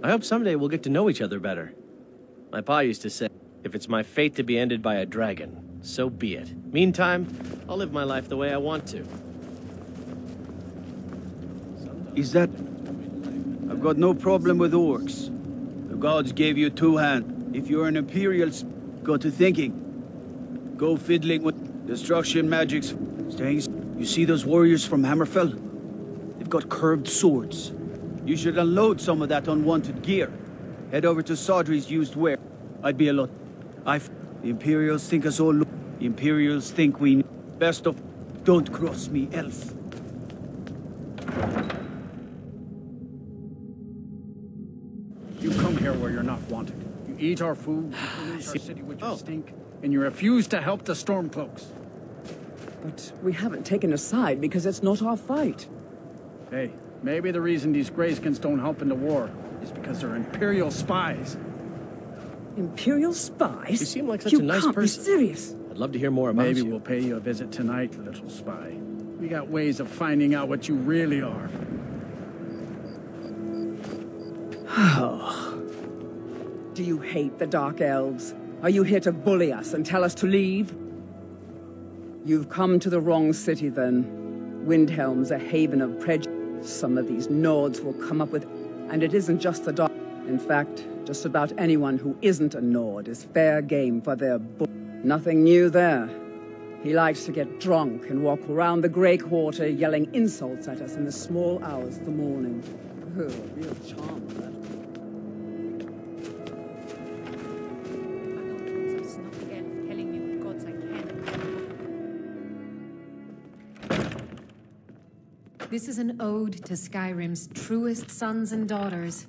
I hope someday we'll get to know each other better. My pa used to say, if it's my fate to be ended by a dragon, so be it. Meantime, I'll live my life the way I want to. Is that... I've got no problem with orcs. The gods gave you two hands. If you're an Imperial, go to thinking. Go fiddling with destruction magics. You see those warriors from Hammerfell? They've got curved swords. You should unload some of that unwanted gear. Head over to Sodri's used ware. I'd be a lot. The Imperials think us all. The Imperials think we. Best of. Don't cross me, elf. You come here where you're not wanted. You eat our food, you pollute our city with your stink, and you refuse to help the Stormcloaks. But we haven't taken a side because it's not our fight. Hey, maybe the reason these Greyskins don't help in the war is because they're Imperial spies. Imperial spies? You seem like such a nice person. You can't be serious. I'd love to hear more about you. Maybe we'll pay you a visit tonight, little spy. We got ways of finding out what you really are. Oh. Do you hate the Dark Elves? Are you here to bully us and tell us to leave? You've come to the wrong city, then. Windhelm's a haven of prejudice. Some of these Nords will come up with... And it isn't just the Dark... In fact, just about anyone who isn't a Nord is fair game for their bull. Nothing new there. He likes to get drunk and walk around the Grey Quarter yelling insults at us in the small hours of the morning. Oh, real charm, that. This is an ode to Skyrim's truest sons and daughters.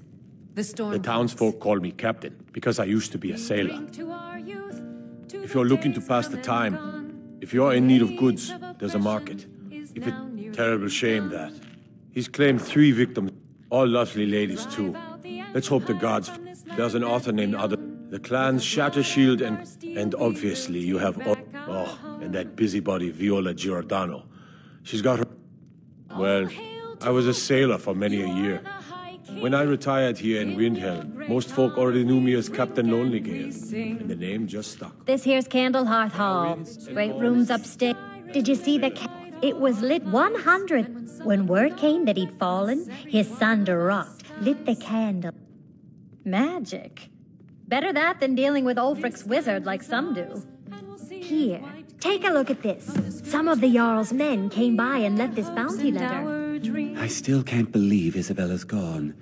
The townsfolk call me captain, because I used to be a sailor. If you're looking to pass the time, if you're in need of goods, there's a market. If it's terrible shame that. He's claimed 3 victims, all lovely ladies too. Let's hope the gods... There's an author named Other... The clans Shattershield and obviously you have... Oh, and that busybody Viola Giordano. She's got her... Well, I was a sailor for many a year. When I retired here in Windhelm, most folk already knew me as Captain Lonelygale, and the name just stuck. This here's Candlehearth Hall. Great rooms upstairs. Did you see the It was lit 100. When word came that he'd fallen, his son Durot lit the candle. Magic. Better that than dealing with Ulfric's wizard like some do. Here, take a look at this. Some of the Jarl's men came by and left this bounty letter. I still can't believe Isabella's gone.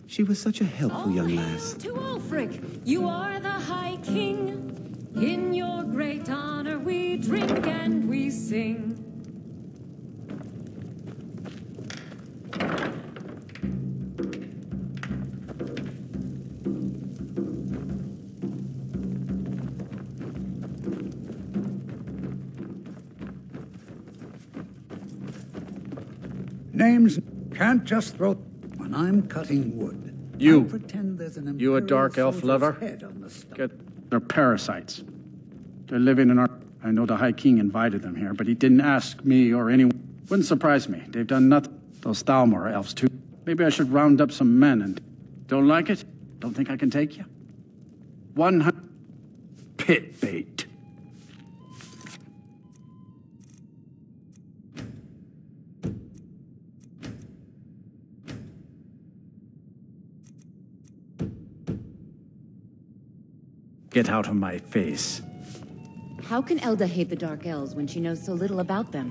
She was such a helpful young lass. To Ulfric, you are the High King. In your great honor we drink and we sing. Names can't just throw when I'm cutting wood. You. Pretend there's an You a dark elf lover? They're parasites. They're living in our... I know the High King invited them here, but he didn't ask me or anyone. Wouldn't surprise me. They've done nothing. Those Thalmor are elves too. Maybe I should round up some men and... Don't like it? Don't think I can take you? 100... Pit bait. Get out of my face. How can Elda hate the Dark Elves when she knows so little about them?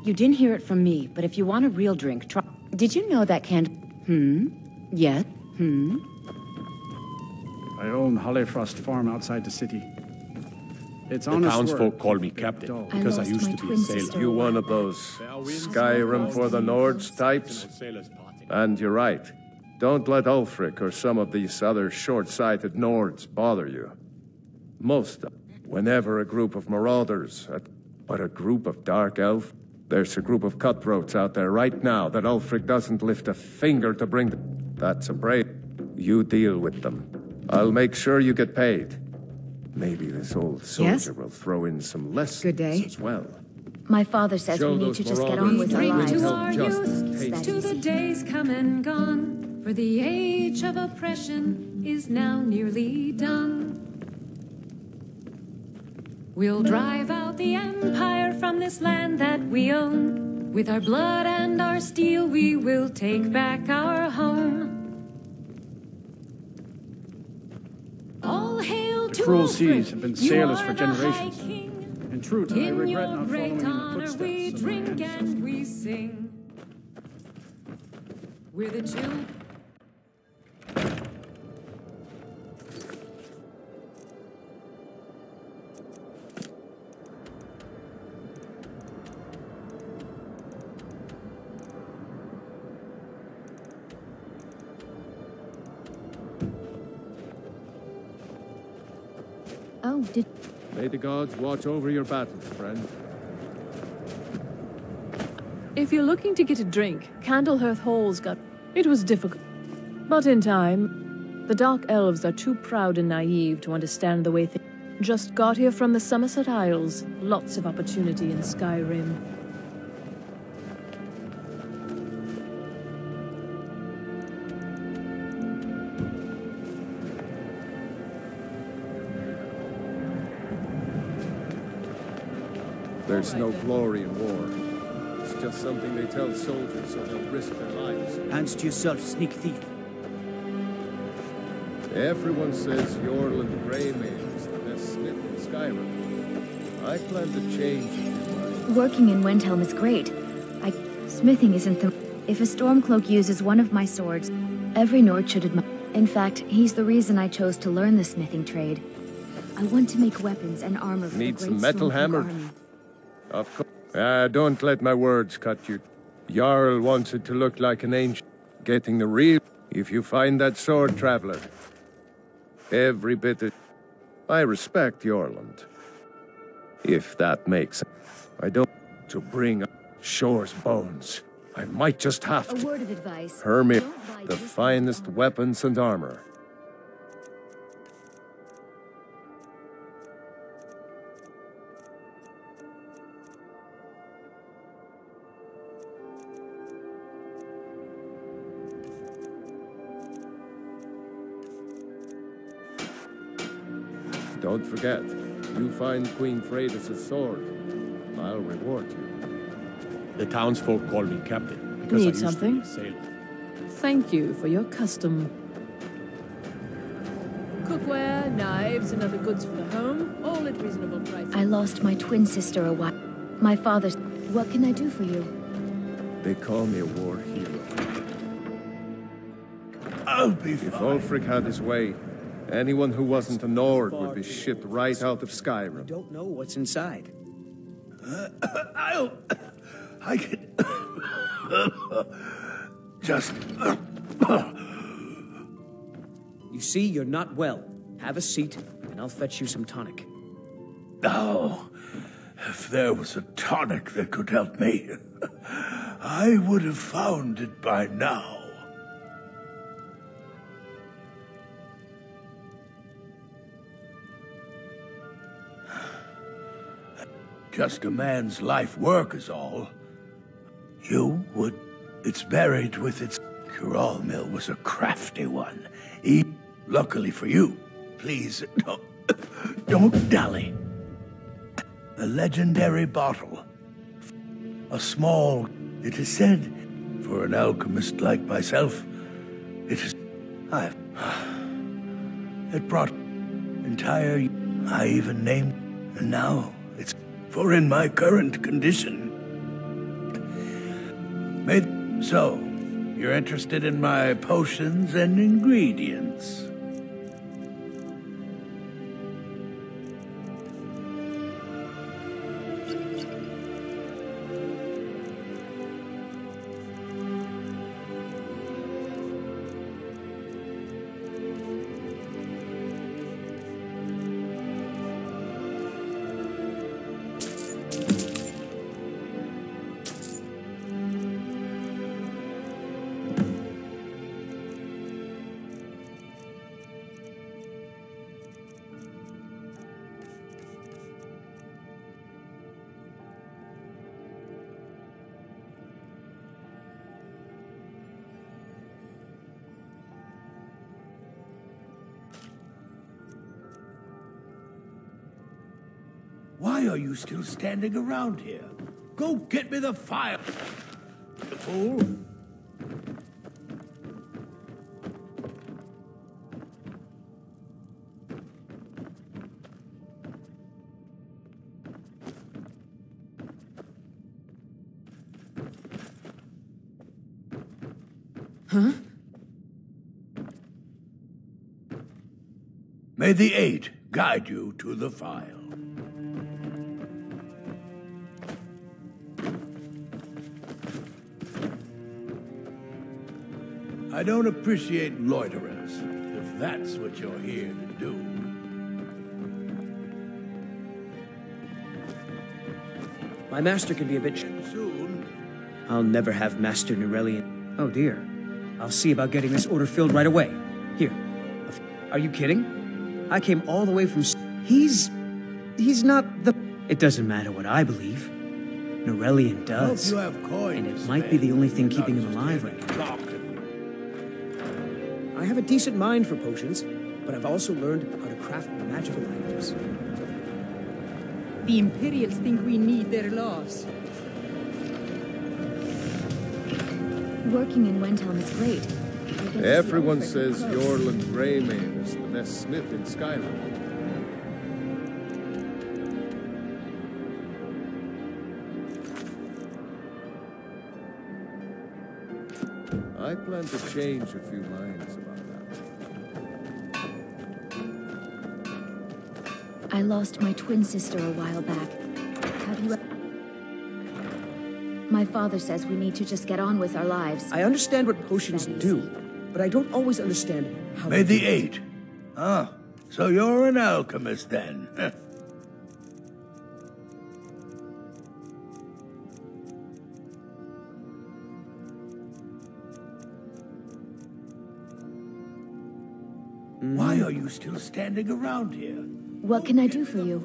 You didn't hear it from me, but if you want a real drink, try... Did you know that Yet? I own Hollifrost Farm outside the city. It's honest The townsfolk work. call me captain, because I used to be a sailor. You one of those Skyrim for the Nords types? And you're right. Don't let Ulfric or some of these other short-sighted Nords bother you. Most of them. Whenever a group of marauders, but a group of Dark Elf, there's a group of cutthroats out there right now that Ulfric doesn't lift a finger to bring them. That's a brave. You deal with them. I'll make sure you get paid. Maybe this old soldier will throw in some lessons as well. My father says we need to just get on with our lives. To our youth, to the days come and gone. For the age of oppression is now nearly done. We'll drive out the empire from this land that we own. With our blood and our steel, we will take back our home. All hail to The cruel Ulfric, seas have been you sailors are for the High generations. King. In truth, I In regret your not following great in the honor, we footsteps of my drink ancestors. and we sing. We're the children. Oh, did... May the gods watch over your battles, friend. If you're looking to get a drink, Candlehearth Hall's got... It was difficult. But in time, the Dark Elves are too proud and naive to understand the way things... Just got here from the Somerset Isles. Lots of opportunity in Skyrim. There's no glory in war. It's just something they tell soldiers so they'll risk their lives. Hands to yourself, sneak thief. Everyone says Yorland Greymane is the best smith in Skyrim. I plan to change it. Working in Windhelm is great. Smithing isn't the... If a Stormcloak uses one of my swords, every Nord should admire... In fact, he's the reason I chose to learn the smithing trade. I want to make weapons and armor for Need the some great metal Stormcloak hammer? army. Of course. Don't let my words cut you. Jarl wants it to look like an ancient. Getting the real... If you find that sword, traveler. Every bit of... I respect Yorland. If that makes sense. I don't... To bring up Shore's bones. I might just have A to... word of advice. Hermit, Don't buy the this finest weapons and armor. Don't forget, you find Queen Freydis' sword, I'll reward you. The townsfolk call me captain because I Need used something? to be a sailor. Thank you for your custom. Cookware, knives, and other goods for the home, all at reasonable prices. I lost my twin sister a while. My father's... What can I do for you? They call me a war hero. I'll be If Ulfric had his way, anyone who wasn't a Nord would be shipped right out of Skyrim. Don't know what's inside. I can... Just... You see, you're not well. Have a seat, and I'll fetch you some tonic. Oh, if there was a tonic that could help me, I would have found it by now. Just a man's life work is all. You would... It's buried with its... Curral Mill was a crafty one. Luckily for you. Please, don't dally. The legendary bottle. A small... It is said, for an alchemist like myself, it is... It brought entire... I even named... And now, it's... For in my current condition... So, you're interested in my potions and ingredients? Why are you still standing around here? Go get me the fire, you fool! Huh? May the Eight guide you to the file. I don't appreciate loiterers, if that's what you're here to do. My master can be a bit soon. I'll never have Master Nurelian. Oh dear. I'll see about getting this order filled right away. Here. Are you kidding? I came all the way from... He's not the... It doesn't matter what I believe. Nurelian does. I hope you have coin and it to might be the only thing spend, keeping not him alive just right now. I have a decent mind for potions, but I've also learned how to craft magical items. The Imperials think we need their laws. Working in Windhelm is great. Everyone says Yorland Greymane is the best smith in Skyrim. I plan to change a few minds about that. I lost my twin sister a while back. Have you... My father says we need to just get on with our lives. I understand what potions do, but I don't always understand how... May the Eight. Ah, so you're an alchemist then. Why are you still standing around here? What can I do for you?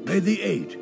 May the Eight.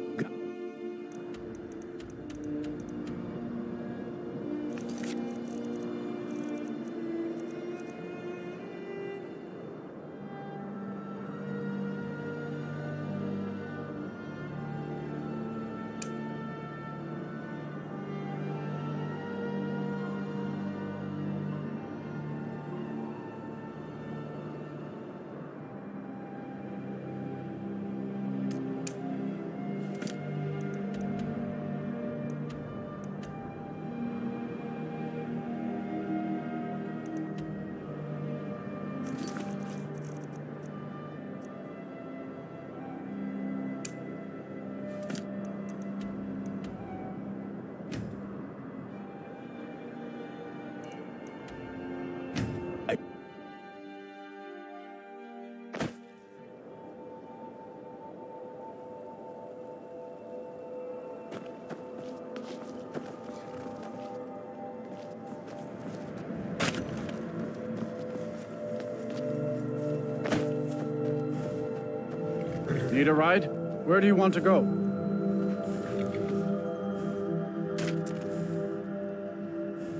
Need a ride? Where do you want to go?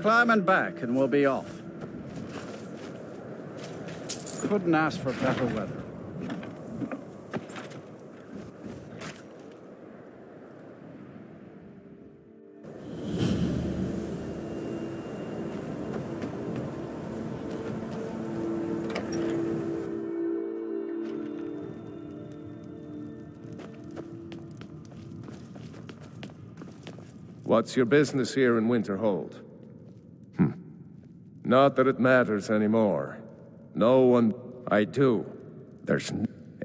Climb and back, and we'll be off. Couldn't ask for better weather. What's your business here in Winterhold? Not that it matters anymore. No one... I do.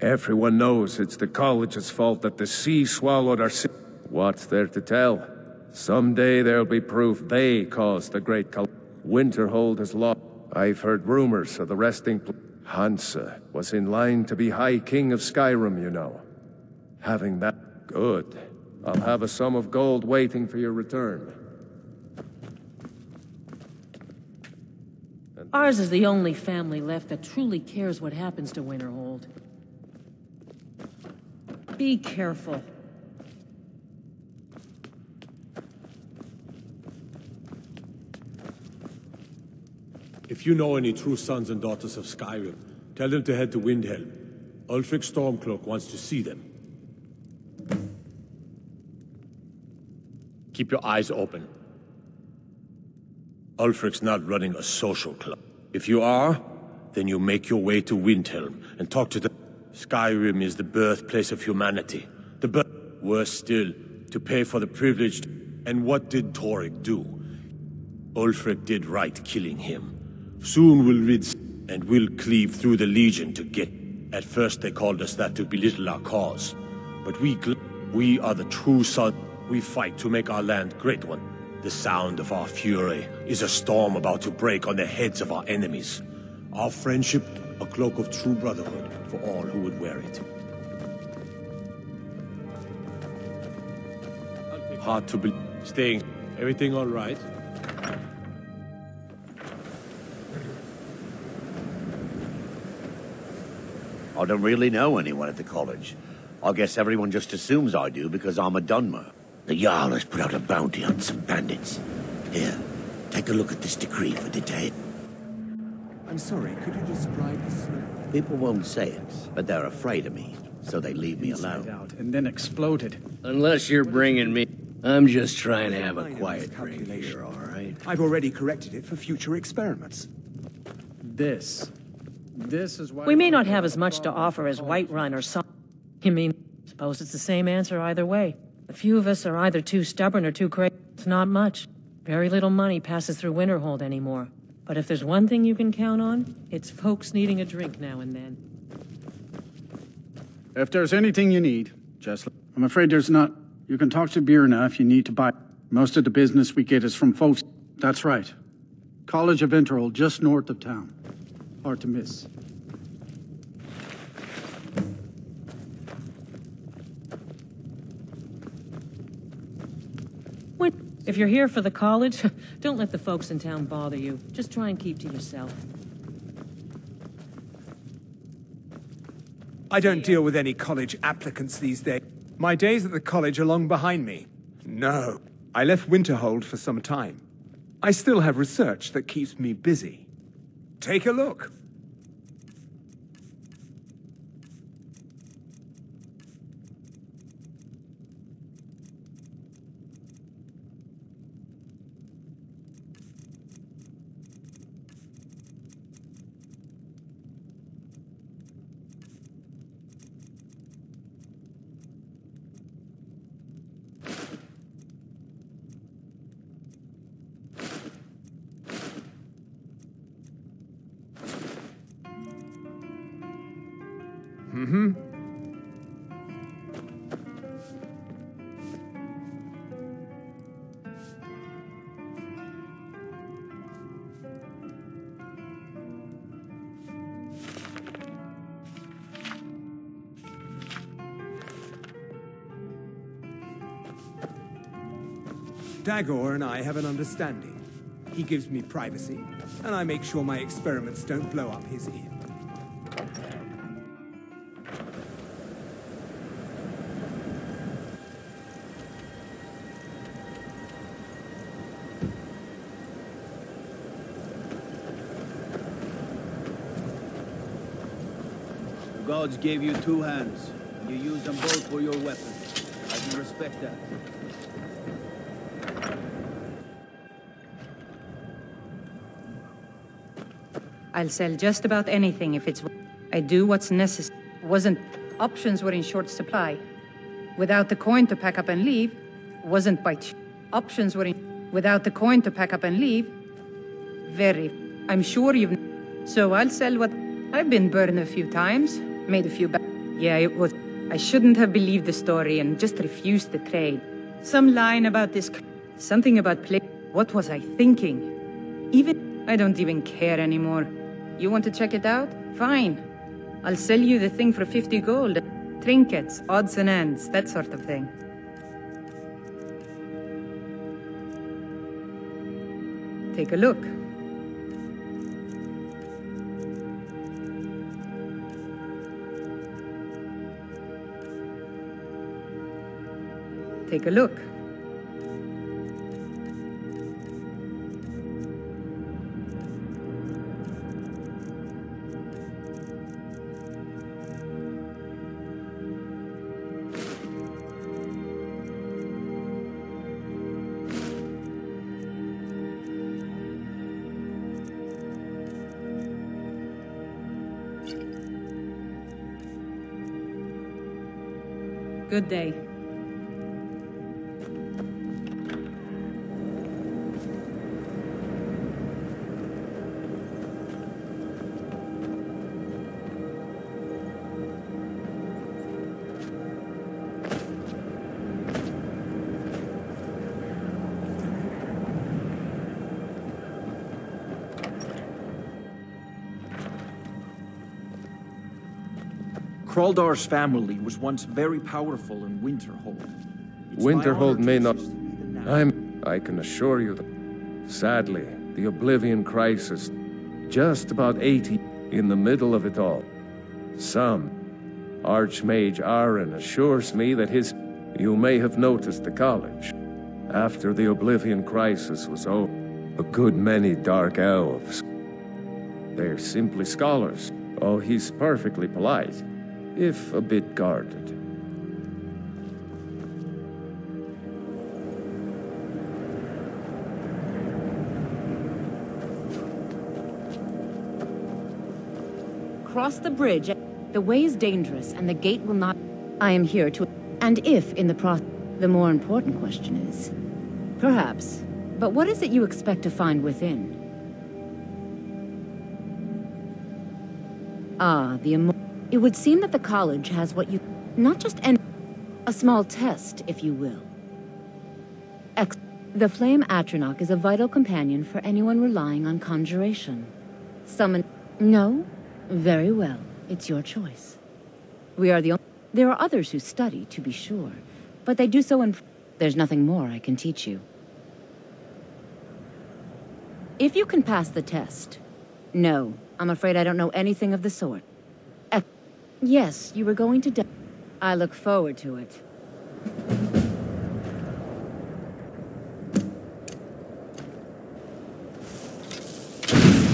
Everyone knows it's the college's fault that the sea swallowed our city. What's there to tell? Someday there'll be proof they caused the great Winterhold has lost. I've heard rumors of the resting place. Hansa was in line to be High King of Skyrim, you know. Having that... Good. I'll have a sum of gold waiting for your return. Ours is the only family left that truly cares what happens to Winterhold. Be careful. If you know any true sons and daughters of Skyrim, tell them to head to Windhelm. Ulfric Stormcloak wants to see them. Keep your eyes open. Ulfric's not running a social club. If you are, then you make your way to Windhelm and talk to the... Skyrim is the birthplace of humanity. Worse still, to pay for the privileged. And what did Torrik do? Ulfric did right killing him. Soon we'll rid and we'll cleave through the Legion to get... At first they called us that to belittle our cause. But we are the true sons. We fight to make our land great one. The sound of our fury is a storm about to break on the heads of our enemies. Our friendship, a cloak of true brotherhood for all who would wear it. Hard to believe. Staying. Everything all right? I don't really know anyone at the college. I guess everyone just assumes I do because I'm a Dunmer. The Jarl has put out a bounty on some bandits. Here, take a look at this decree for detail. I'm sorry, could you describe this? People won't say it, but they're afraid of me, so they leave me alone. Out and then exploded. Unless you're bringing me... I'm just trying to have a quiet drink here, all right? I've already corrected it for future experiments. This is why... We may not have as much to offer as Whiterun or some... You mean, suppose it's the same answer either way. A few of us are either too stubborn or too crazy. It's not much. Very little money passes through Winterhold anymore. But if there's one thing you can count on, it's folks needing a drink now and then. If there's anything you need, just... I'm afraid there's not... You can talk to Birna if you need to buy... Most of the business we get is from folks... That's right. College of Winterhold, just north of town. Hard to miss. If you're here for the college, don't let the folks in town bother you. Just try and keep to yourself. I don't deal with any college applicants these days. My days at the college are long behind me. No. I left Winterhold for some time. I still have research that keeps me busy. Take a look. Dagor and I have an understanding. He gives me privacy, and I make sure my experiments don't blow up his ear. The gods gave you two hands, and you use them both for your weapons. I can respect that. I'll sell just about anything if it's... I do what's necessary. Wasn't... Options were in short supply. Without the coin to pack up and leave, wasn't by... Options were in... Without the coin to pack up and leave, very... I'm sure you've... So I'll sell what... I've been burned a few times, made a few... Yeah, it was... I shouldn't have believed the story and just refused the trade. Some line about this... Something about play... What was I thinking? Even... I don't even care anymore. You want to check it out? Fine. I'll sell you the thing for 50 gold. Trinkets, odds and ends, that sort of thing. Take a look. Take a look. Good day. Kraldar's family was once very powerful in Winterhold. Winterhold may not... I can assure you that... Sadly, the Oblivion Crisis... Just about 80 in the middle of it all. Some... Archmage Aaron assures me that his... You may have noticed the college. After the Oblivion Crisis was over, a good many Dark Elves. They're simply scholars. Oh, he's perfectly polite. If a bit guarded. Cross the bridge. The way is dangerous, and the gate will not... I am here to... And if, in the process... The more important question is... Perhaps. But what is it you expect to find within? Ah, It would seem that the college has what you... Not just a small test, if you will. The Flame Atronach is a vital companion for anyone relying on conjuration. Summon... No? Very well. It's your choice. We are the only... There are others who study, to be sure. But they do so in... There's nothing more I can teach you. If you can pass the test... No, I'm afraid I don't know anything of the sort. Yes, you were going to die. I look forward to it.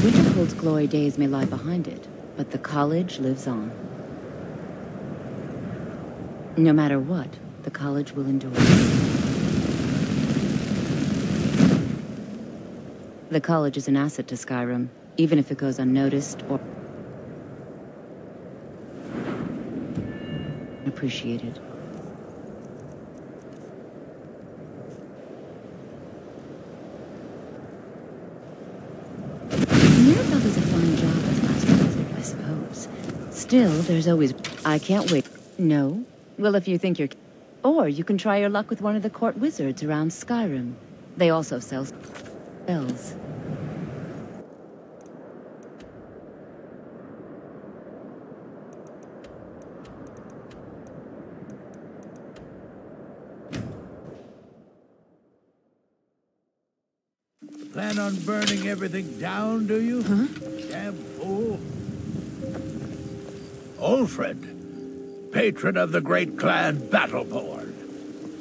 Winterhold's glory days may lie behind it, but the college lives on. No matter what, the college will endure. The college is an asset to Skyrim, even if it goes unnoticed or... appreciated. Mirabelle does a fine job as Master Wizard, I suppose. Still, there's always... I can't wait. No? Well, if you think you're... Or you can try your luck with one of the court wizards around Skyrim. They also sell... spells. Plan on burning everything down, do you? Huh? Damn fool. Ulfred, patron of the great clan Battleborn.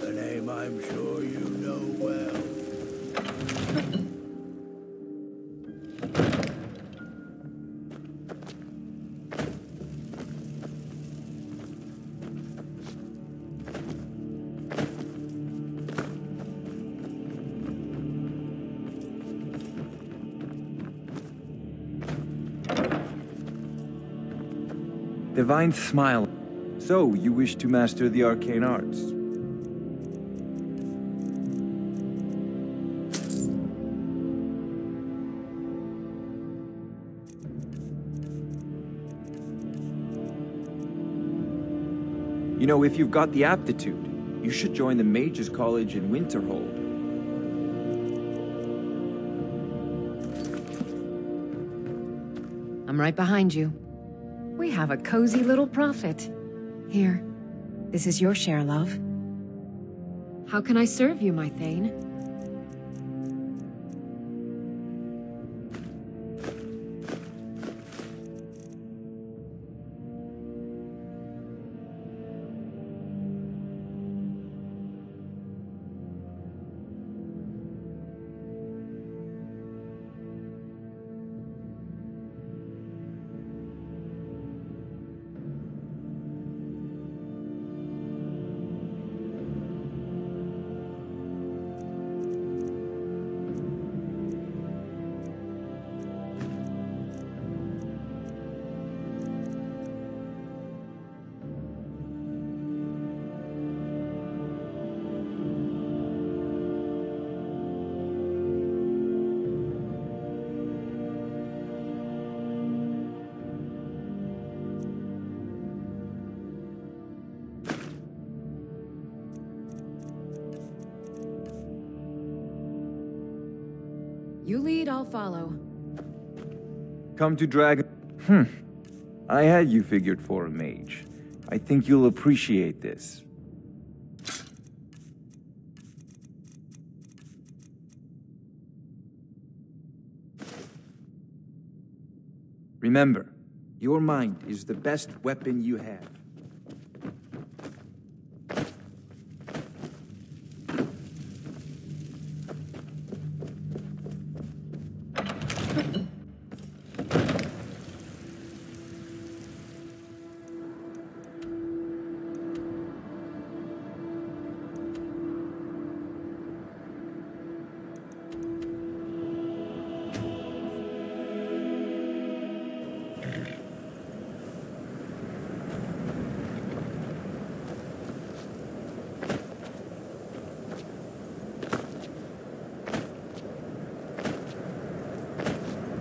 A name I'm sure you know well. Divine smile. So, you wish to master the arcane arts? You know, if you've got the aptitude, you should join the Mages College in Winterhold. I'm right behind you. We have a cozy little prophet. Here, this is your share, love. How can I serve you, my Thane? You lead, I'll follow. Come to Dragon... I had you figured for a mage. I think you'll appreciate this. Remember, your mind is the best weapon you have.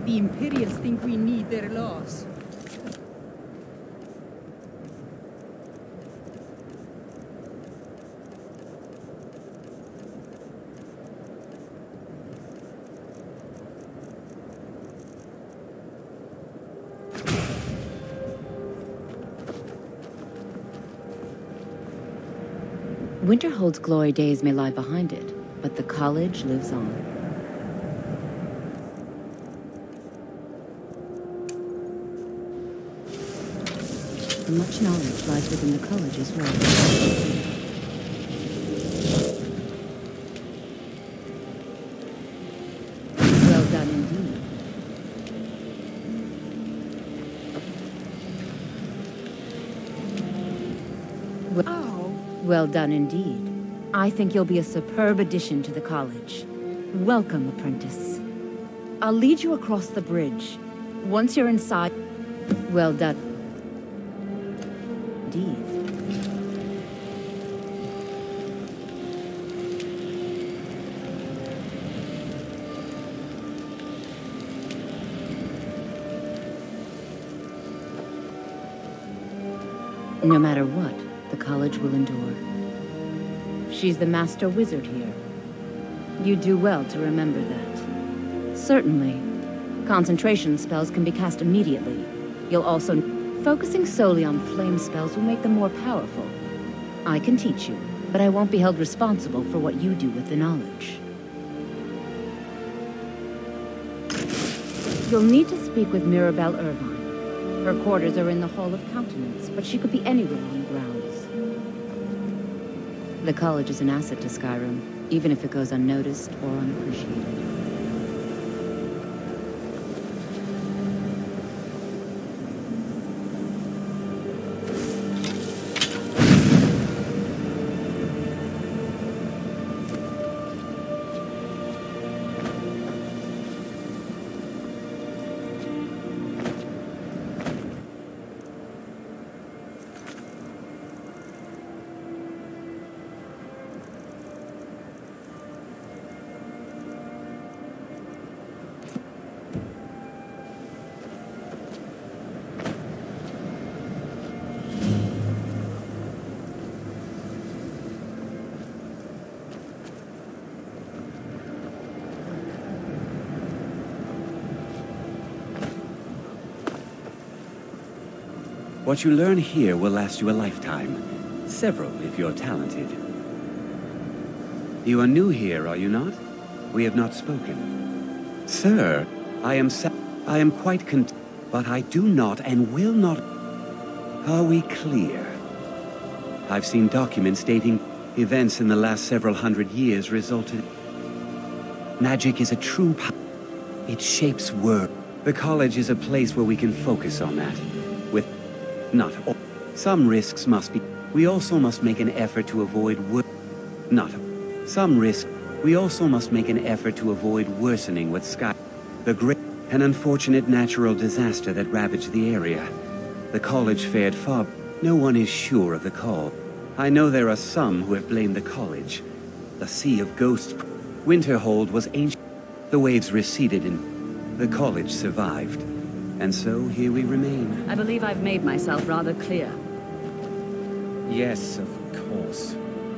The Imperials think we need their laws. Winterhold's glory days may lie behind it, but the college lives on. Much knowledge lies within the college as well. Well done indeed. Well done indeed. I think you'll be a superb addition to the college. Welcome, apprentice. I'll lead you across the bridge. Once you're inside... Well done. Indeed. No matter what, the college will endure. She's the master wizard here. You do well to remember that. Certainly. Concentration spells can be cast immediately. You'll also... Focusing solely on flame spells will make them more powerful. I can teach you, but I won't be held responsible for what you do with the knowledge. You'll need to speak with Mirabelle Irvine. Her quarters are in the Hall of Countenance, but she could be anywhere on the grounds. The college is an asset to Skyrim, even if it goes unnoticed or unappreciated. What you learn here will last you a lifetime. Several, if you're talented. You are new here, are you not? We have not spoken. Sir, I am quite content, but I do not and will not... Are we clear? I've seen documents dating events in the last several hundred years resulted... Magic is a true power. It shapes world. The college is a place where we can focus on that. With not all. Some risks must be. We also must make an effort to avoid We also must make an effort to avoid worsening with Sky. The great and unfortunate natural disaster that ravaged the area. The college fared far. No one is sure of the cause. I know there are some who have blamed the college. The Sea of Ghosts. Winterhold was ancient. The waves receded and the college survived. And so here we remain. I believe I've made myself rather clear. Yes, of course.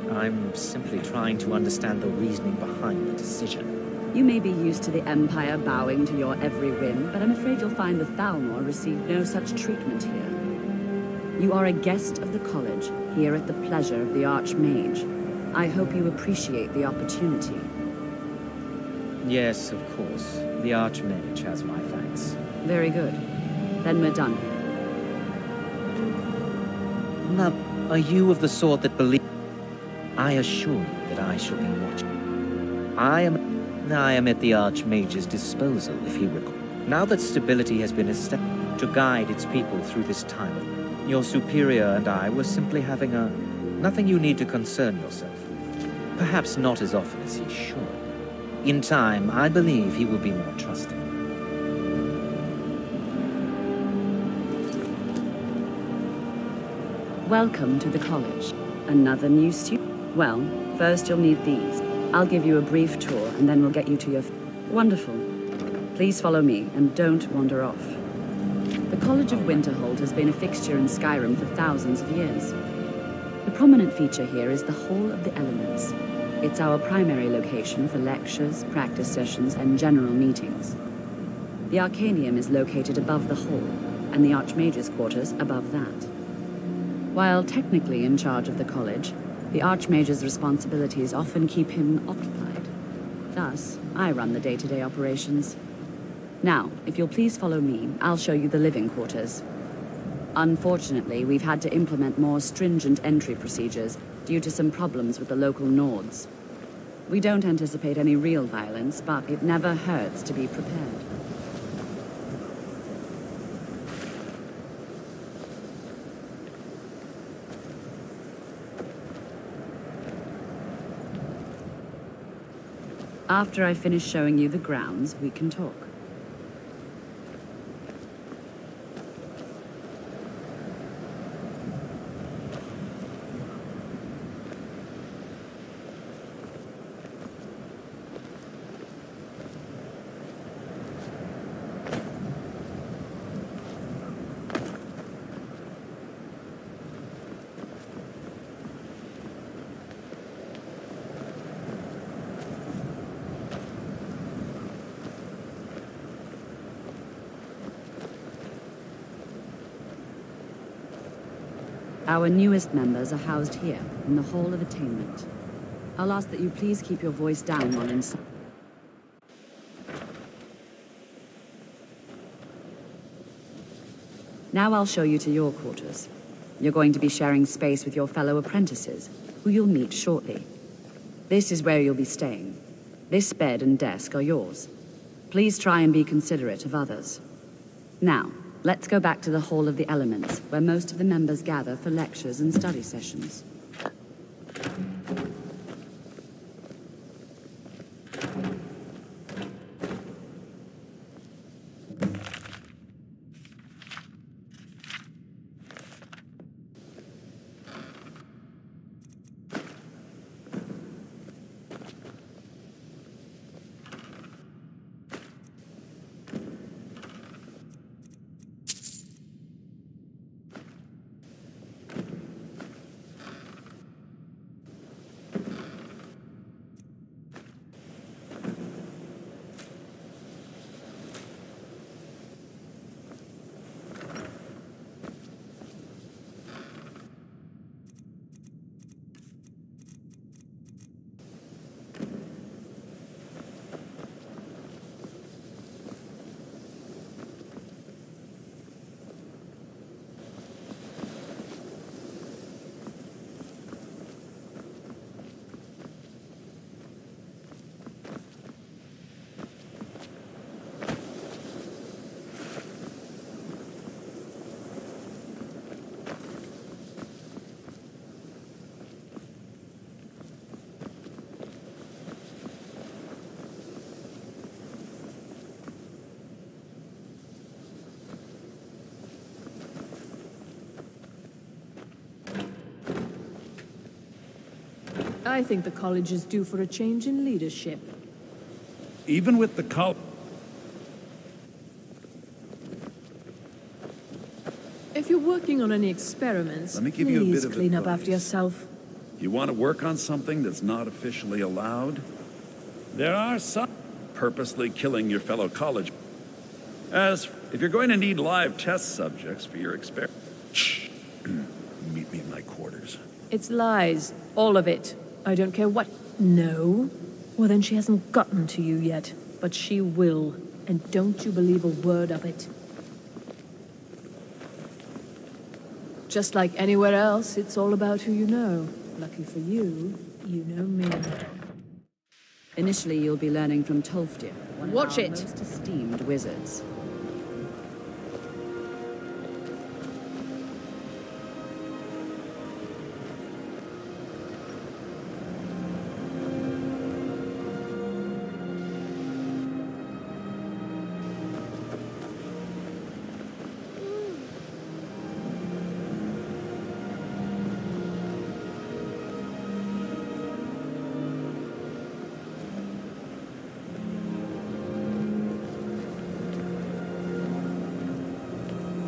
I'm simply trying to understand the reasoning behind the decision. You may be used to the Empire bowing to your every whim, but I'm afraid you'll find the Thalmor receive no such treatment here. You are a guest of the college, here at the pleasure of the Archmage. I hope you appreciate the opportunity. Yes, of course. The Archmage has my thanks. Very good. Then we're done here. Now, are you of the sort that believe... I assure you that I shall be watching. I am at the Archmage's disposal, if he requires. Now that stability has been established to guide its people through this time, your superior and I were simply having a... Nothing you need to concern yourself. Perhaps not as often as he should. In time, I believe he will be more trusting. Welcome to the college. Another new student? Well, first you'll need these. I'll give you a brief tour, and then we'll get you to your... Wonderful. Please follow me, and don't wander off. The College of Winterhold has been a fixture in Skyrim for thousands of years. The prominent feature here is the Hall of the Elements. It's our primary location for lectures, practice sessions, and general meetings. The Arcanium is located above the hall, and the Archmage's quarters above that. While technically in charge of the college, the Archmage's responsibilities often keep him occupied. Thus, I run the day-to-day operations. Now, if you'll please follow me, I'll show you the living quarters. Unfortunately, we've had to implement more stringent entry procedures due to some problems with the local Nords. We don't anticipate any real violence, but it never hurts to be prepared. After I finish showing you the grounds, we can talk. Our newest members are housed here, in the Hall of Attainment. I'll ask that you please keep your voice down while inside. Now I'll show you to your quarters. You're going to be sharing space with your fellow apprentices, who you'll meet shortly. This is where you'll be staying. This bed and desk are yours. Please try and be considerate of others. Now, let's go back to the Hall of the Elements, where most of the members gather for lectures and study sessions. I think the college is due for a change in leadership. Even with the cult... If you're working on any experiments, Let me give you a bit please of clean up advice. after yourself. You want to work on something that's not officially allowed? There are some... purposely killing your fellow college. As if you're going to need live test subjects for your experiment, meet me in my quarters. It's lies. All of it. I don't care what... No? Well, then she hasn't gotten to you yet. But she will. And don't you believe a word of it. Just like anywhere else, it's all about who you know. Lucky for you, you know me. Initially, you'll be learning from Tolfdir, one Watch of our it. most esteemed wizards.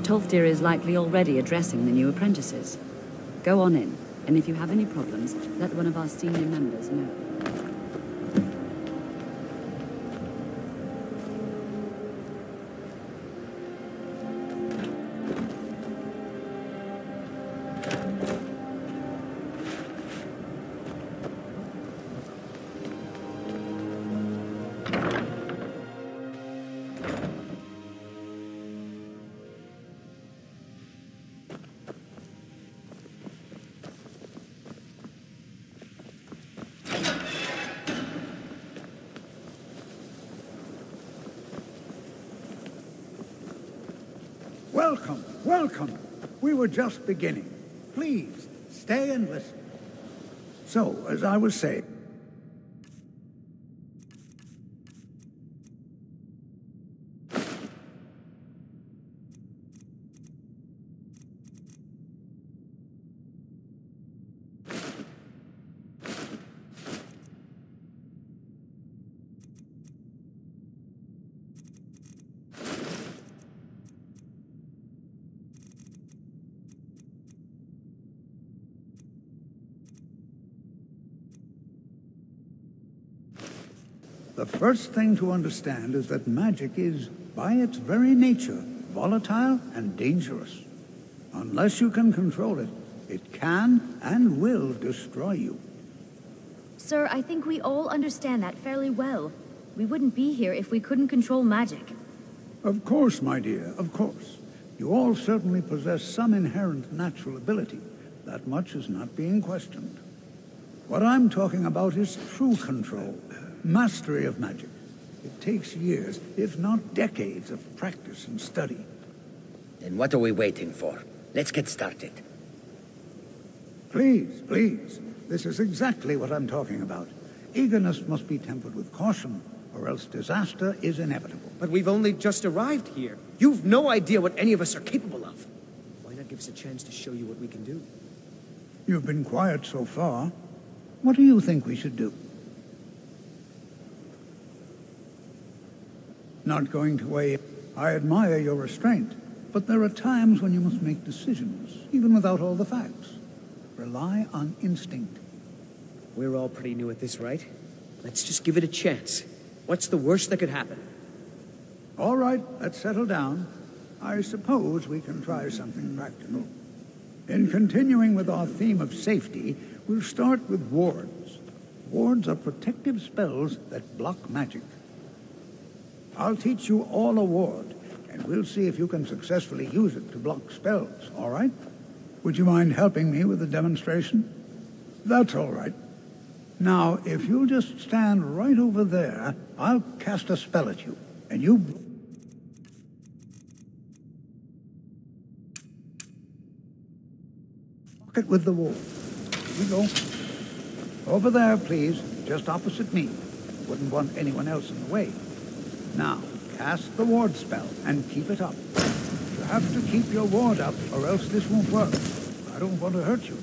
Tolfdir is likely already addressing the new apprentices. Go on in, and if you have any problems, let one of our senior members know. Welcome, welcome. We were just beginning. Please, stay and listen. So, as I was saying... The first thing to understand is that magic is, by its very nature, volatile and dangerous. Unless you can control it, it can and will destroy you. Sir, I think we all understand that fairly well. We wouldn't be here if we couldn't control magic. Of course, my dear, of course. You all certainly possess some inherent natural ability. That much is not being questioned. What I'm talking about is true control. Mastery of magic. It takes years, if not decades, of practice and study. Then what are we waiting for? Let's get started. Please, please. This is exactly what I'm talking about. Eagerness must be tempered with caution, or else disaster is inevitable. But we've only just arrived here. You've no idea what any of us are capable of. Why not give us a chance to show you what we can do? You've been quiet so far. What do you think we should do? Not going to weigh in. I admire your restraint, but there are times when you must make decisions, even without all the facts. Rely on instinct. We're all pretty new at this, right? Let's just give it a chance. What's the worst that could happen? All right, let's settle down. I suppose we can try something practical. In continuing with our theme of safety, we'll start with wards. Wards are protective spells that block magic. I'll teach you all a ward, and we'll see if you can successfully use it to block spells, all right? Would you mind helping me with the demonstration? That's all right. Now, if you'll just stand right over there, I'll cast a spell at you, and you... block it with the wall. Here we go. Over there, please, just opposite me. Wouldn't want anyone else in the way. Now, cast the ward spell and keep it up. You have to keep your ward up or else this won't work. I don't want to hurt you.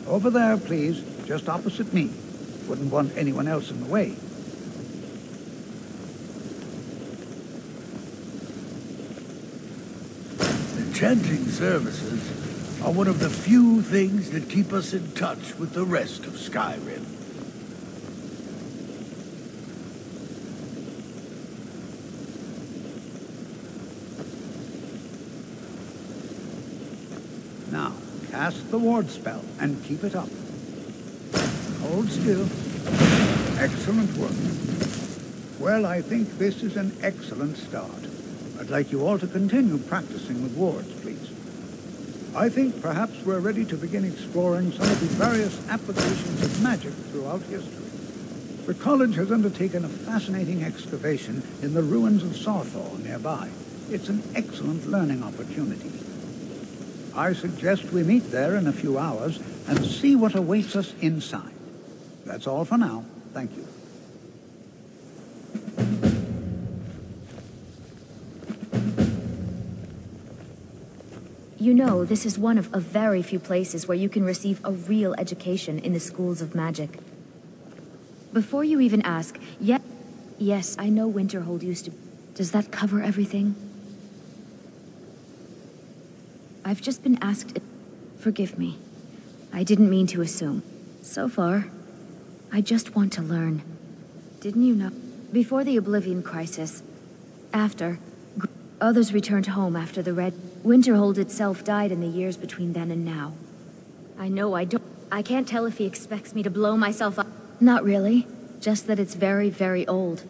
Over there, please, just opposite me. Wouldn't want anyone else in the way. Enchanting services are one of the few things that keep us in touch with the rest of Skyrim. Cast the ward spell and keep it up. Hold still. Excellent work. Well, I think this is an excellent start. I'd like you all to continue practicing with wards, please. I think perhaps we're ready to begin exploring some of the various applications of magic throughout history. The college has undertaken a fascinating excavation in the ruins of Sarthor nearby. It's an excellent learning opportunity. I suggest we meet there in a few hours and see what awaits us inside. That's all for now. Thank you. You know, this is one of a very few places where you can receive a real education in the schools of magic. Before you even ask, yes, I know Winterhold used to... Does that cover everything? I've just been asked... Forgive me. I didn't mean to assume. So far, I just want to learn. Didn't you know? Before the Oblivion Crisis, after, others returned home after the Red... Winterhold itself died in the years between then and now. I know I can't tell if he expects me to blow myself up. Not really. Just that it's very, very old.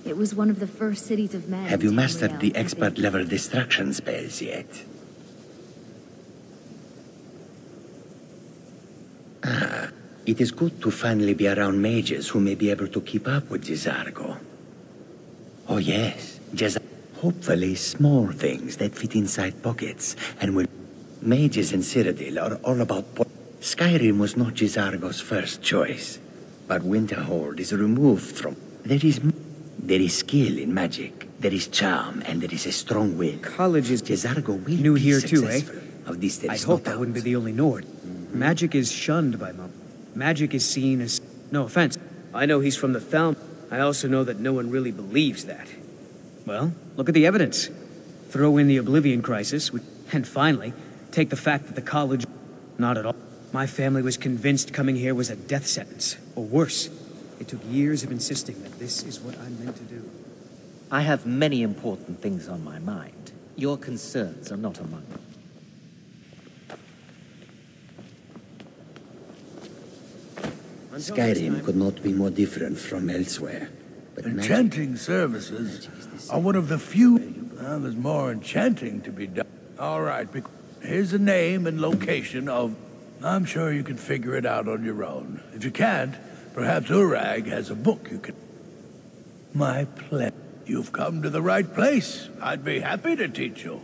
It was one of the first cities of men. Have you mastered the expert-level distraction spells yet? Ah, it is good to finally be around mages who may be able to keep up with Jizargo. Oh yes, hopefully small things that fit inside pockets, and will... Mages in Cyrodiil are all about... Skyrim was not Jizargo's first choice, but Winterhold is removed from... There is skill in magic, there is charm, and there is a strong will. College is... Jizargo will new be here too, eh? successful. Of this there I is hope no I doubt. wouldn't be the only Nord. Magic is shunned by Mum. Magic is seen as... No offense. I know he's from the Thalm. I also know that no one really believes that. Well, look at the evidence. Throw in the Oblivion Crisis, and finally, take the fact that the college... Not at all. My family was convinced coming here was a death sentence, or worse. It took years of insisting that this is what I'm meant to do. I have many important things on my mind. Your concerns are not among them. Skyrim could not be more different from elsewhere. But Enchanting services are one of the few... Well, there's more enchanting to be done. All right, here's the name and location of... I'm sure you can figure it out on your own. If you can't, perhaps Urag has a book you can... My pleasure. You've come to the right place. I'd be happy to teach you.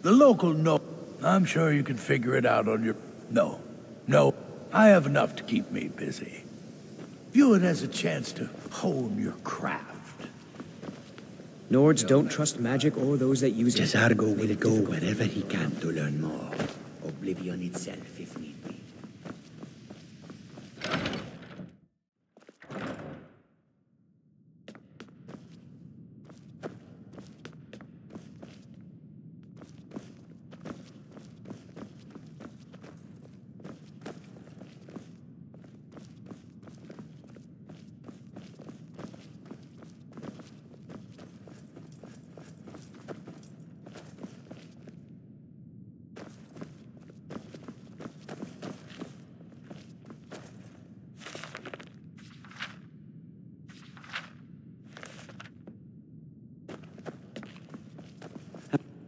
The local I'm sure you can figure it out on your... No, I have enough to keep me busy. View it as a chance to hone your craft. Nords don't trust magic or those that use it. Jizargo will go wherever he can to learn more. Oblivion itself, if need be.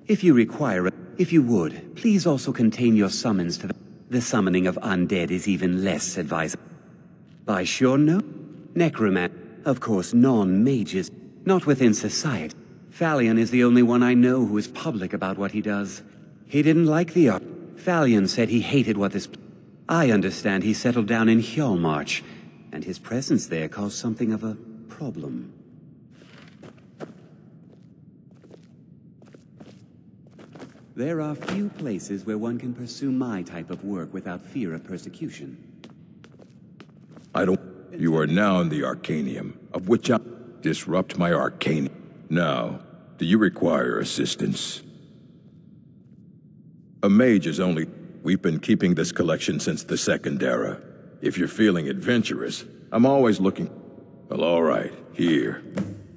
If you require it, if you would, please also contain your summons to the summoning of undead is even less advisable. By sure no? Necromancy. Of course, non-mages. Not within society. Phalion is the only one I know who is public about what he does. He didn't like the art. Phalion said he hated what this... I understand he settled down in Hjalmarch, and his presence there caused something of a problem. There are few places where one can pursue my type of work without fear of persecution. I don't... You are now in the Arcanium, of which I... Disrupt my Arcanium. Now, do you require assistance? A mage is only... We've been keeping this collection since the Second Era. If you're feeling adventurous, I'm always looking... Well, all right, here.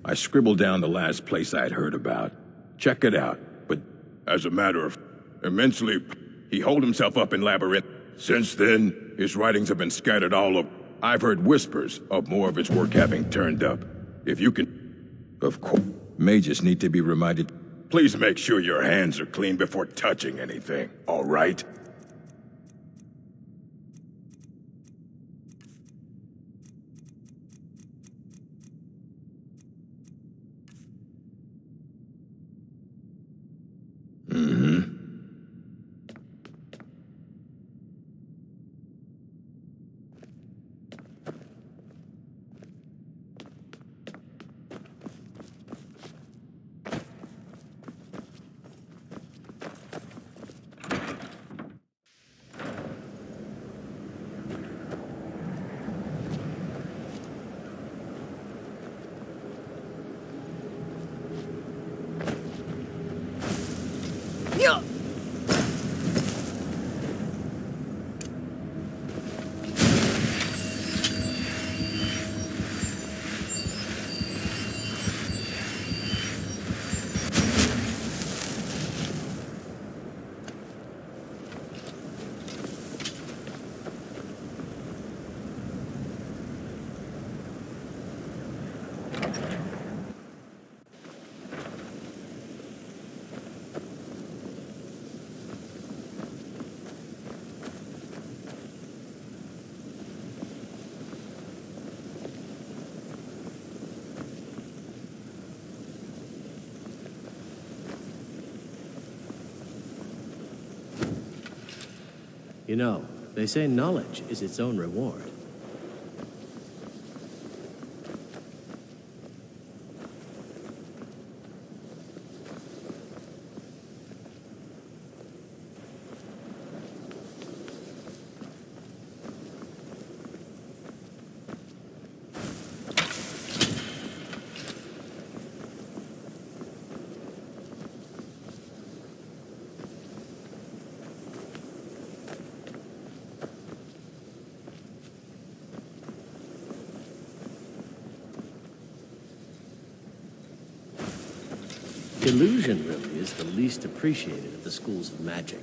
I scribbled down the last place I'd heard about. Check it out. As a matter of immensely, he holed himself up in Labyrinth. Since then, his writings have been scattered all over. I've heard whispers of more of his work having turned up. If you can... Of course, mages need to be reminded. Please make sure your hands are clean before touching anything, all right? You know, they say knowledge is its own reward. Illusion really is the least appreciated of the schools of magic.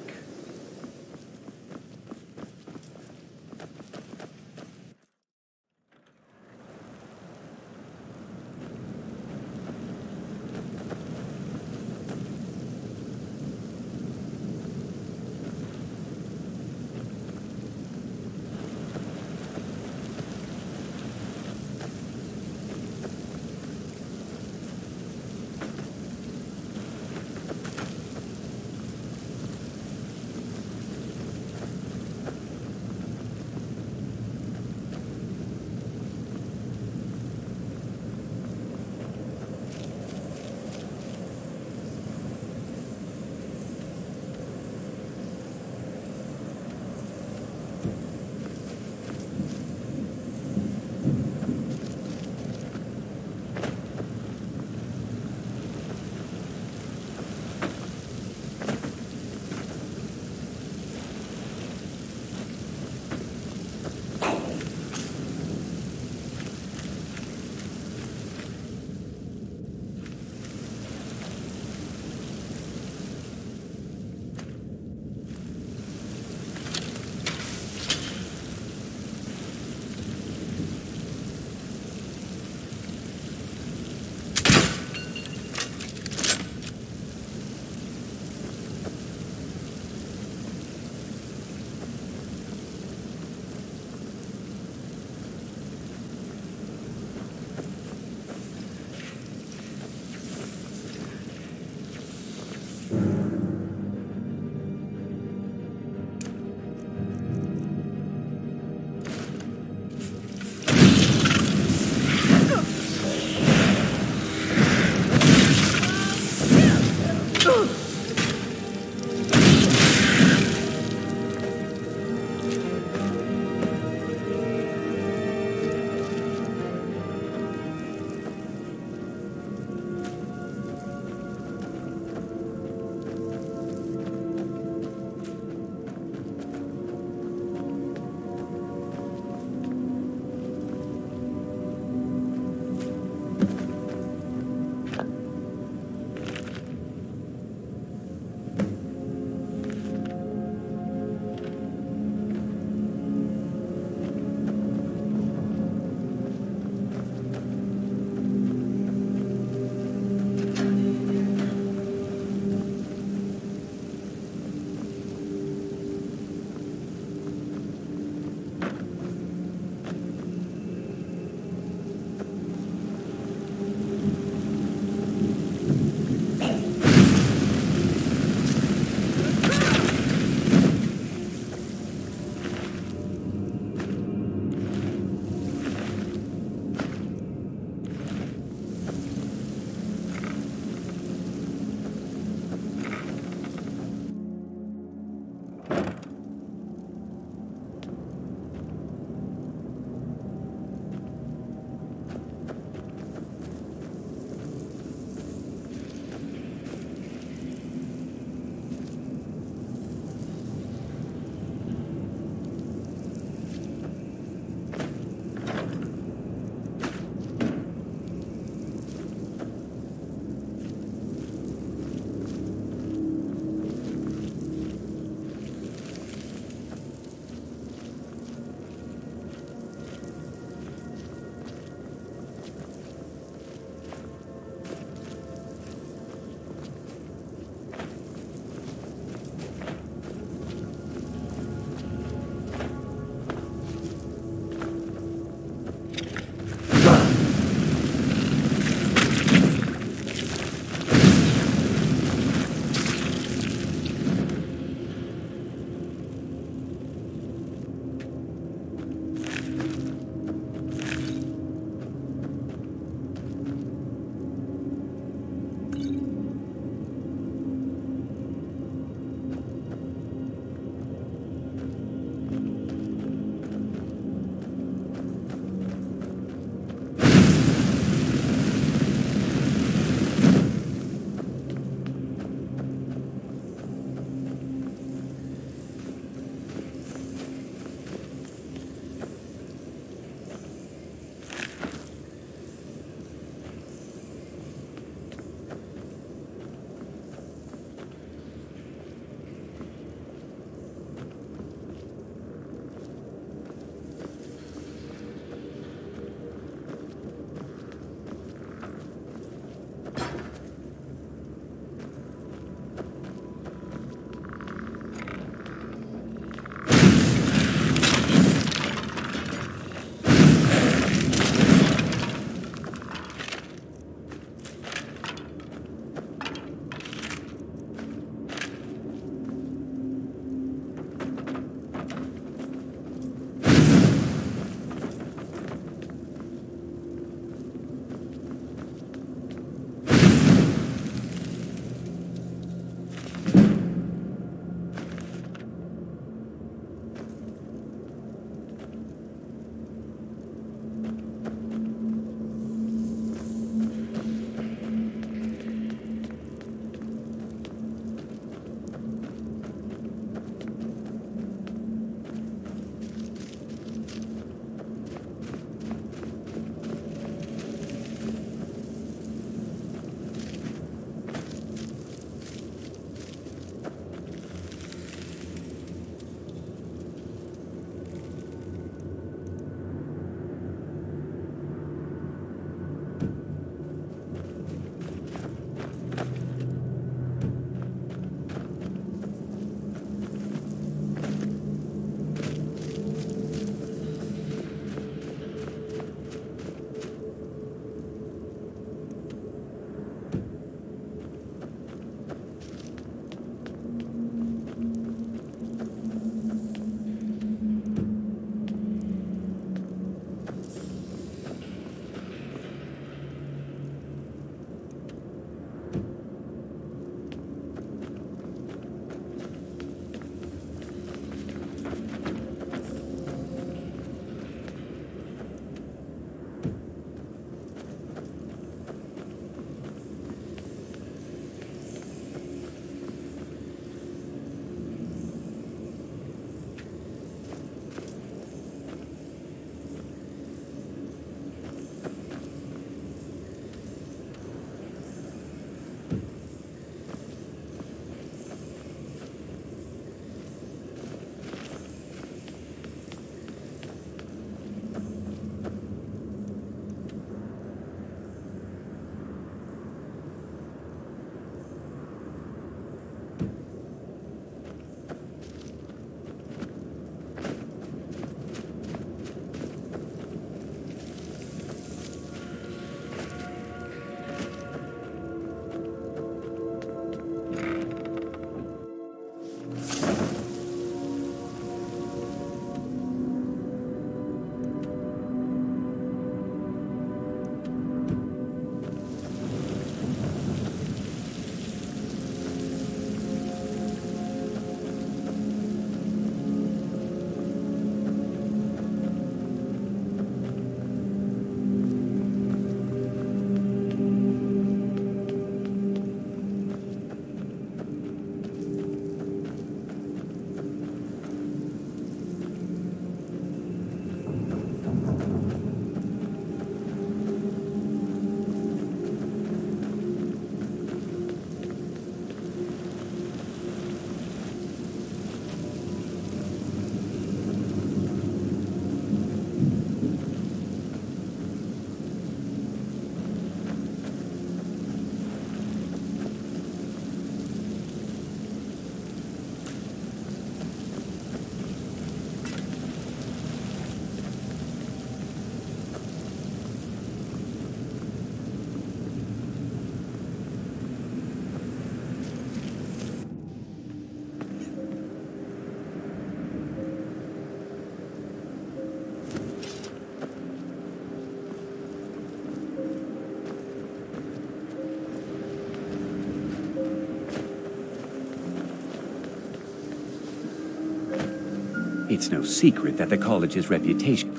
It's no secret that the college's reputation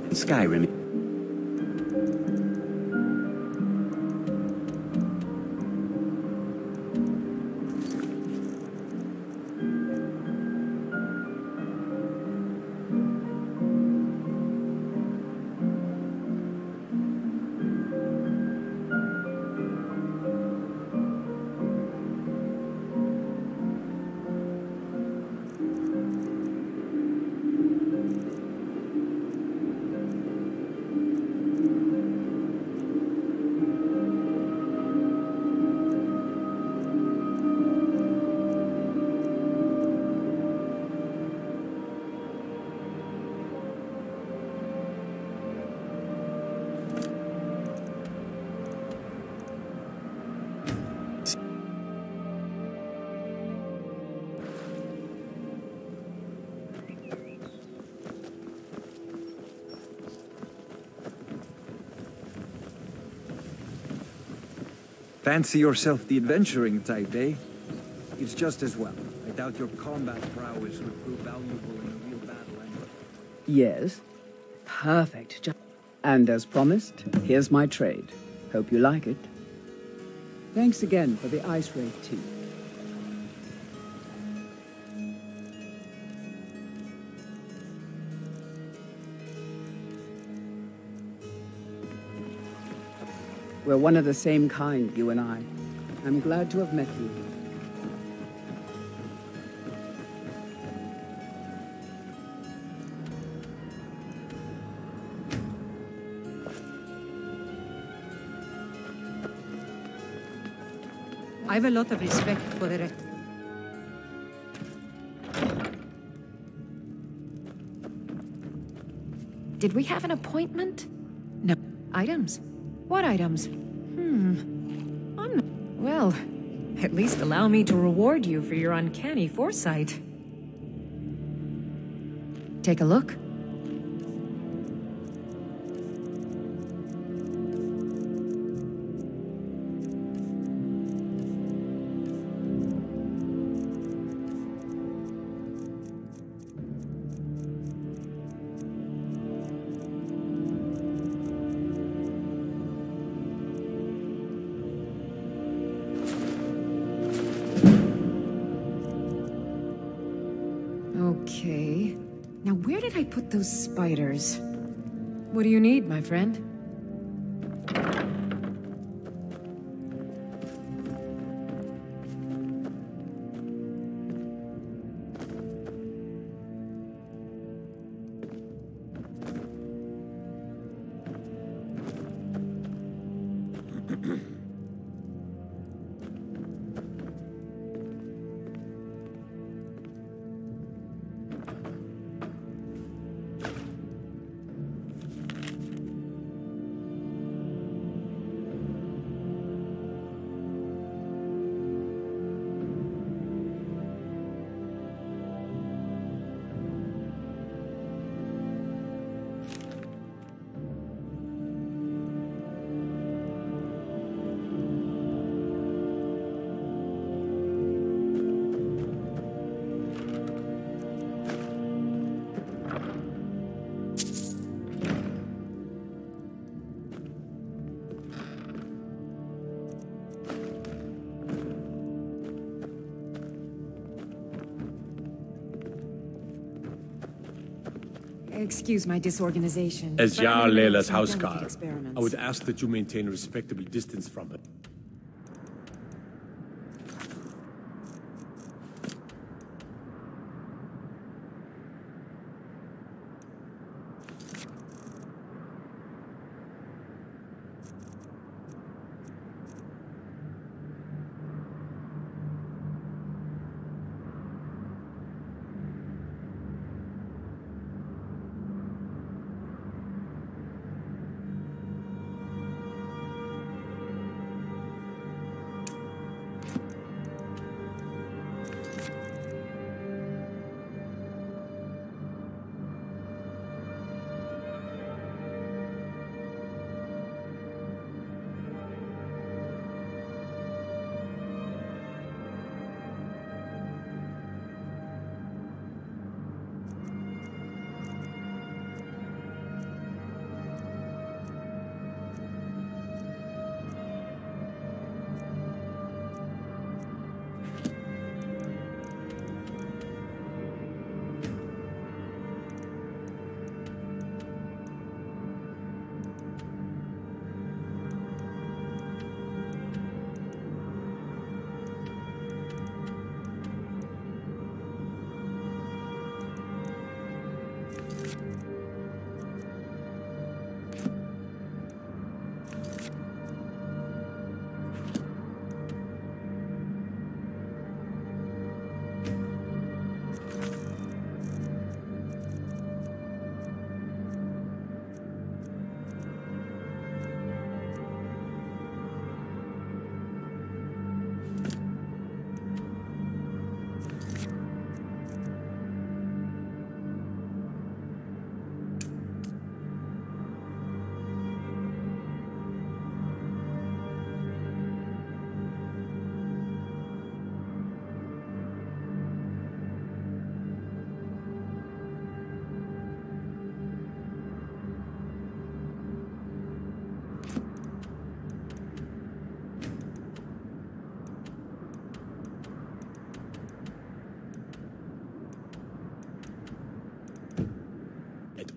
in Skyrim. Fancy yourself the adventuring type, eh? It's just as well. I doubt your combat prowess would prove valuable in a real battle anyway. Yes. Perfect. And as promised, here's my trade. Hope you like it. Thanks again for the ice wraith tea. We're one of the same kind, you and I. I'm glad to have met you. I have a lot of respect for the rest. Did we have an appointment? No. Items? What items? Well, at least allow me to reward you for your uncanny foresight. Take a look. Okay. Now where did I put those spiders? What do you need, my friend? Excuse my disorganization. As but I'm Jarl in the middle of Leila's some housecarl, delicate experiments. I would ask that you maintain a respectable distance from it.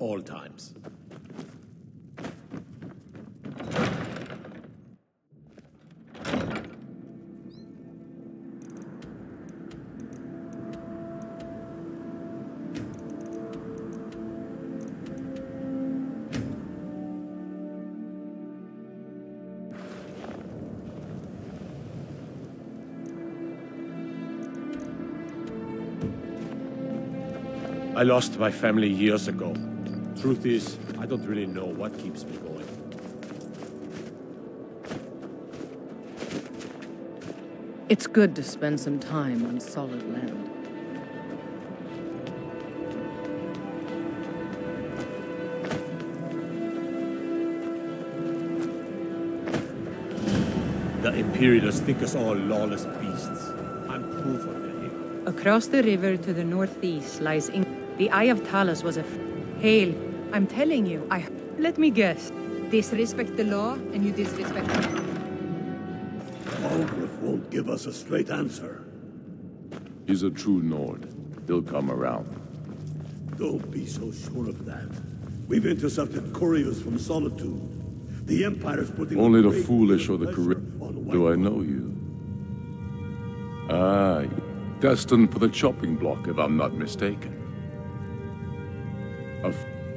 all times. I lost my family years ago. Truth is, I don't really know what keeps me going. It's good to spend some time on solid land. The Imperialists think us all lawless beasts. I'm proof of their ignorance. Across the river to the northeast lies the Eye of Talos was a hail. I'm telling you, let me guess. Disrespect the law, and you disrespect me. Algrif won't give us a straight answer. He's a true Nord. He'll come around. Don't be so sure of that. We've intercepted couriers from Solitude. The Empire's putting... Only the foolish or the correct. Do I know you? Ah, destined for the chopping block, if I'm not mistaken.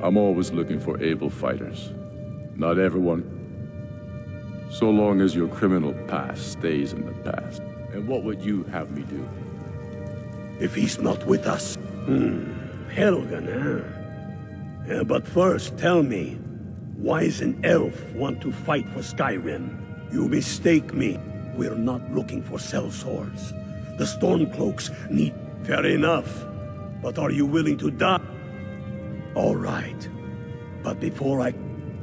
I'm always looking for able fighters. Not everyone. So long as your criminal past stays in the past. And what would you have me do? If he's not with us. Helgen, huh? Yeah, but first, tell me, why does an elf want to fight for Skyrim? You mistake me. We're not looking for sellswords. The Stormcloaks need... Fair enough. But are you willing to die? All right. But before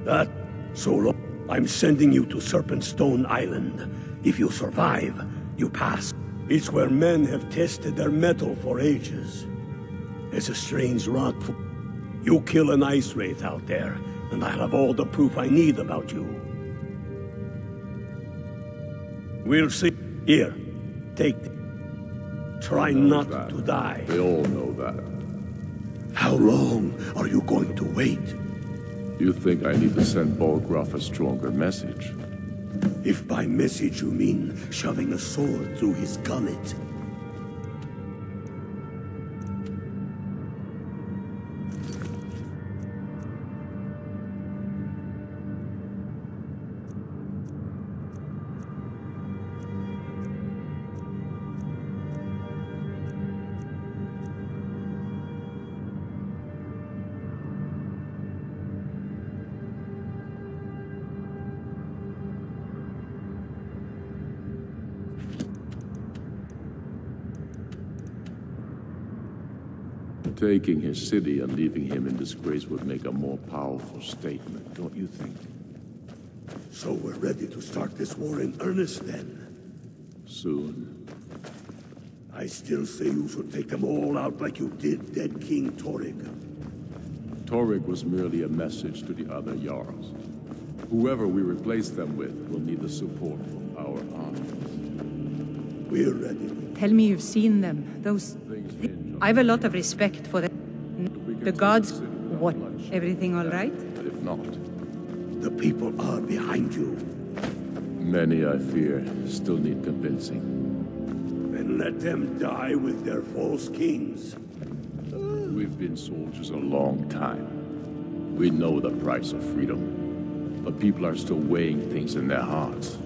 that, Solo, I'm sending you to Serpentstone Island. If you survive, you pass. It's where men have tested their metal for ages. There's a strange rock for... You kill an ice wraith out there, and I'll have all the proof I need about you. We'll see. Here, take it. Try not to die. They all know that. How long are you going to wait? You think I need to send Balgraf a stronger message? If by message you mean shoving a sword through his gullet. Taking his city and leaving him in disgrace would make a more powerful statement, don't you think? So we're ready to start this war in earnest then? Soon. I still say you should take them all out like you did dead King Torrig. Torrig was merely a message to the other Jarls. Whoever we replace them with will need the support from our armies. We're ready. Tell me you've seen them. Those... I have a lot of respect for them. The gods... What? Everything all right? If not... The people are behind you. Many, I fear, still need convincing. Then let them die with their false kings. We've been soldiers a long time. We know the price of freedom. But people are still weighing things in their hearts.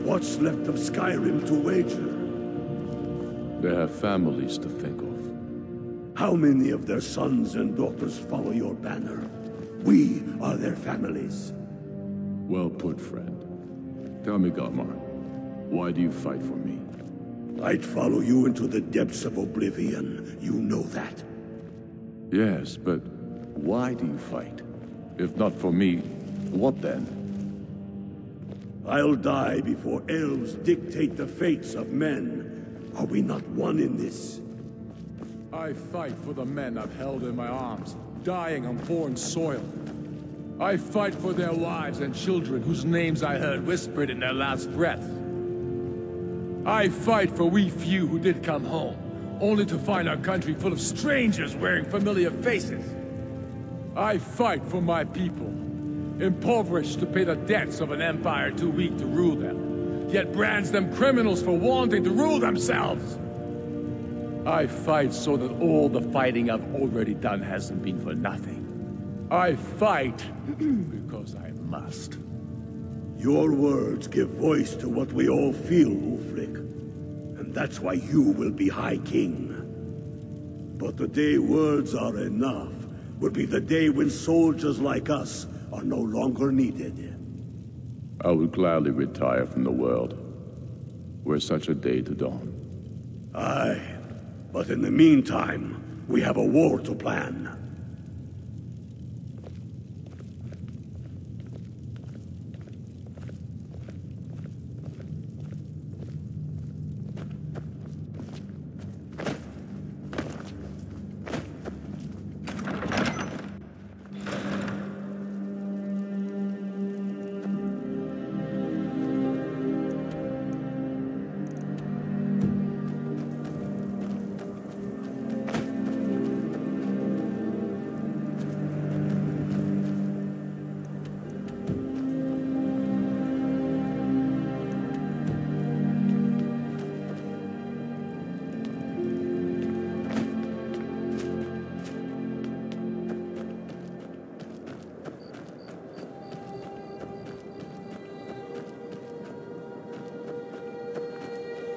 What's left of Skyrim to wager? They have families to think of. How many of their sons and daughters follow your banner? We are their families. Well put, friend. Tell me, Godmar, why do you fight for me? I'd follow you into the depths of oblivion. You know that. Yes, but why do you fight? If not for me, what then? I'll die before elves dictate the fates of men. Are we not one in this? I fight for the men I've held in my arms, dying on foreign soil. I fight for their wives and children whose names I heard whispered in their last breath. I fight for we few who did come home, only to find our country full of strangers wearing familiar faces. I fight for my people, impoverished to pay the debts of an empire too weak to rule them, yet brands them criminals for wanting to rule themselves. I fight so that all the fighting I've already done hasn't been for nothing. I fight because I must. Your words give voice to what we all feel, Ulfric. And that's why you will be High King. But the day words are enough will be the day when soldiers like us are no longer needed. I would gladly retire from the world, were such a day to dawn. Aye, but in the meantime, we have a war to plan.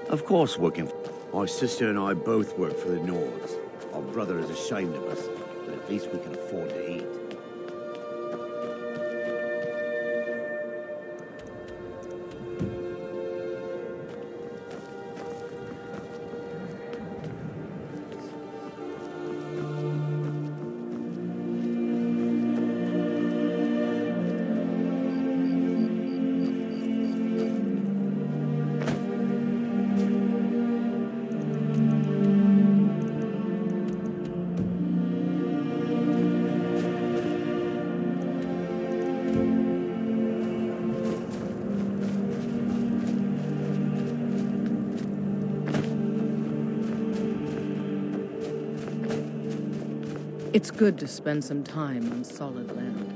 Of course, working. My sister and I both work for the Nords. Our brother is ashamed of us, but at least we can afford to eat. It's good to spend some time on solid land.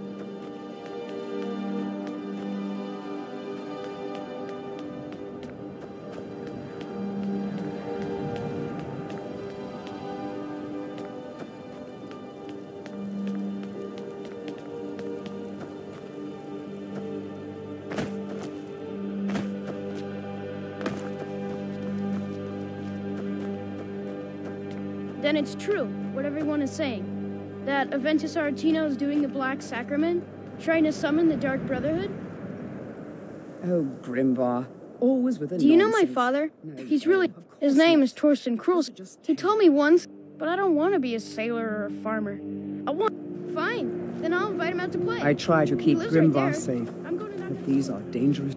Then it's true, what everyone is saying. That Aventus Aretino is doing the Black Sacrament, trying to summon the Dark Brotherhood? Oh, Grimvar. Always with a Do you know my nonsense. father? No, He's really... His name is Torsten Kruls. He told me once, but I don't want to be a sailor or a farmer. I want... Fine, then I'll invite him out to play. I try to He keep lives right Grimvar there. safe, I'm going to... but these are dangerous.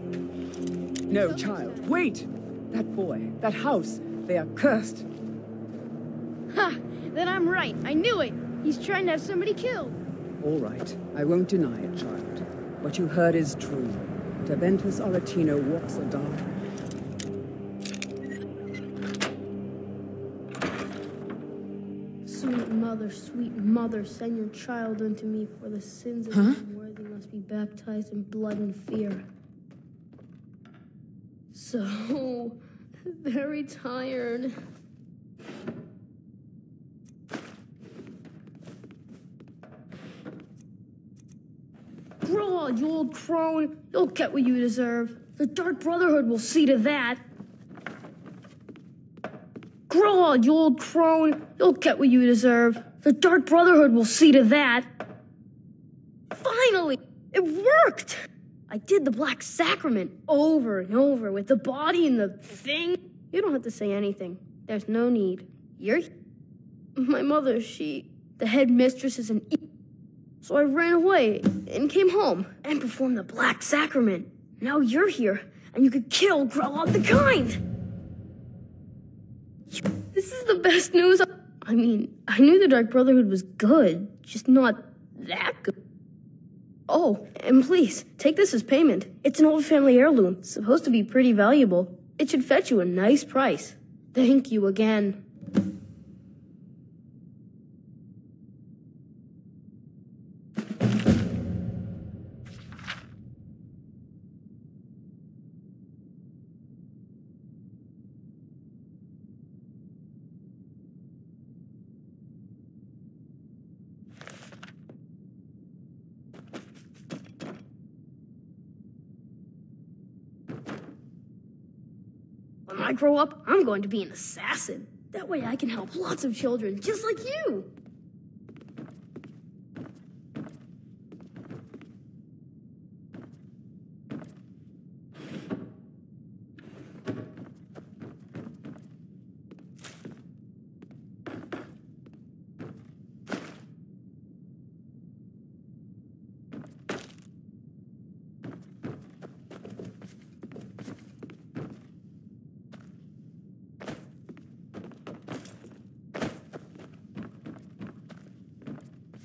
No, child, wait! That boy, that house, they are cursed. Ha! Then I'm right. I knew it. He's trying to have somebody killed. All right, I won't deny it, child. What you heard is true. But Aventus Aretino walks the dark. Sweet mother, send your child unto me, for the sins of the unworthy must be baptized in blood and fear. So very tired. Grow on, you old crone. You'll get what you deserve. The Dark Brotherhood will see to that. Grow on, you old crone. You'll get what you deserve. The Dark Brotherhood will see to that. Finally! It worked! I did the Black Sacrament over and over with the body and the thing. You don't have to say anything. There's no need. You're... My mother, the head mistress is an So I ran away and came home and performed the Black Sacrament. Now you're here, and you could kill Grelot the Kind! This is the best news. I mean, I knew the Dark Brotherhood was good, just not that good. Oh, and please, take this as payment. It's an old family heirloom, supposed to be pretty valuable. It should fetch you a nice price. Thank you again. When I grow up, I'm going to be an assassin. That way I can help lots of children just like you.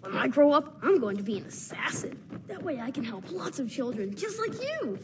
When I grow up, I'm going to be an assassin. That way I can help lots of children just like you.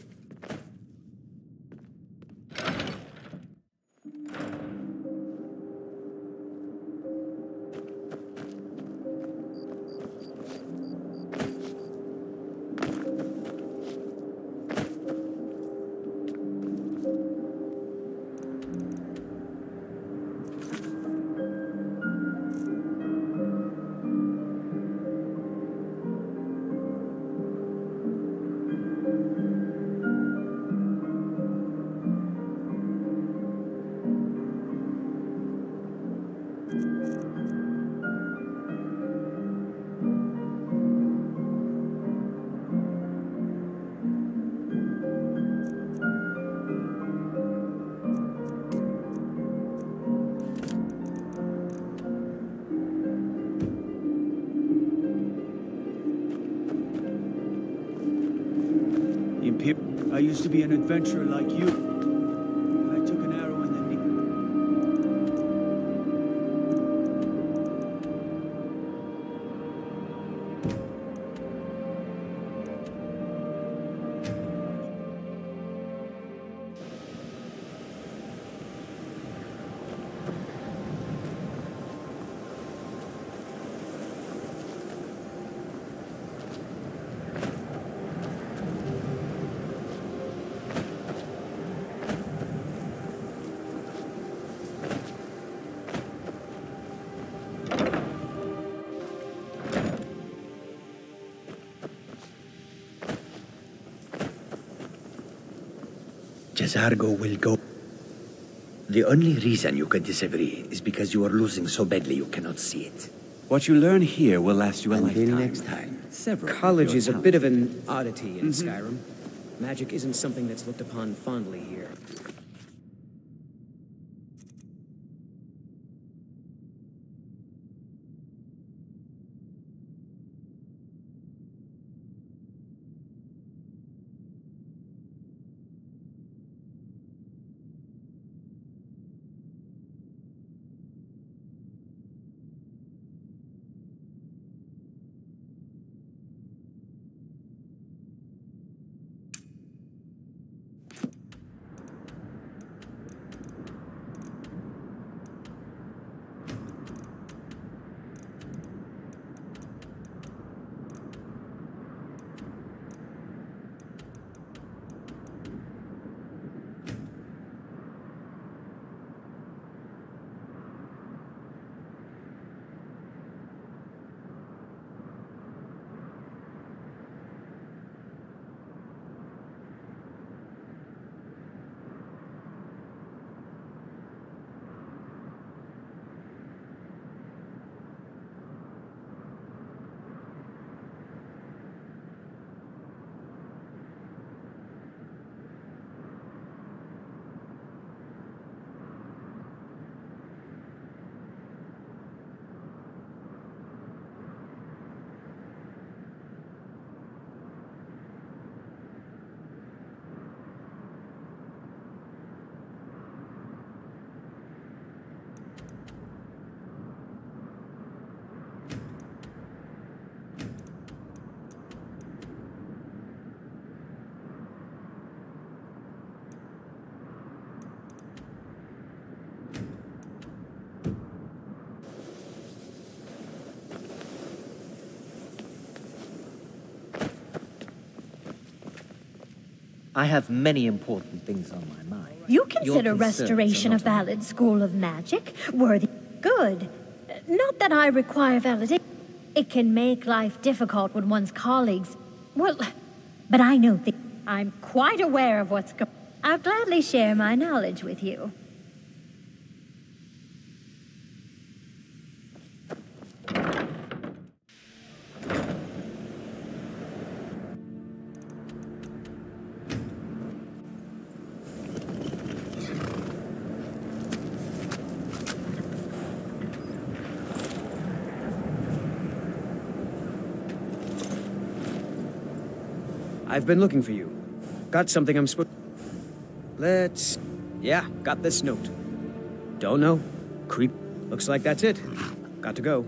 I used to be an adventurer like you. I took an arrow in the knee. Jazargo will go. The only reason you can disagree is because you are losing so badly you cannot see it. What you learn here will last you a Until lifetime. next time. Several College of your is a talents. bit of an oddity in Skyrim. Magic isn't something that's looked upon fondly here. I have many important things on my mind. You Your consider concerns restoration are of valid school of magic worthy. Good. Not that I require validation. It can make life difficult when one's colleagues... Well, but I know I'm quite aware of what's going... I'll gladly share my knowledge with you. I've been looking for you. Got something I'm supposed... Let's... Yeah, got this note. Don't know. Creep. Looks like that's it. Got to go.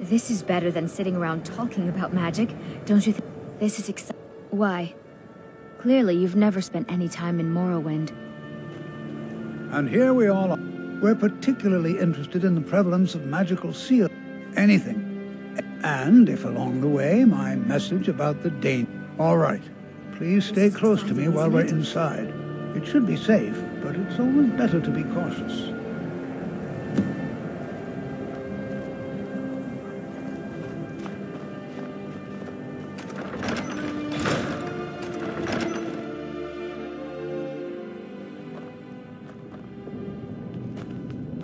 This is better than sitting around talking about magic, don't you think? This is exciting. Why? Clearly, you've never spent any time in Morrowind. And here we all are. We're particularly interested in the prevalence of magical seal. Anything. And if along the way, my message about the danger. All right. Please stay close to me while we're inside. It should be safe, but it's always better to be cautious.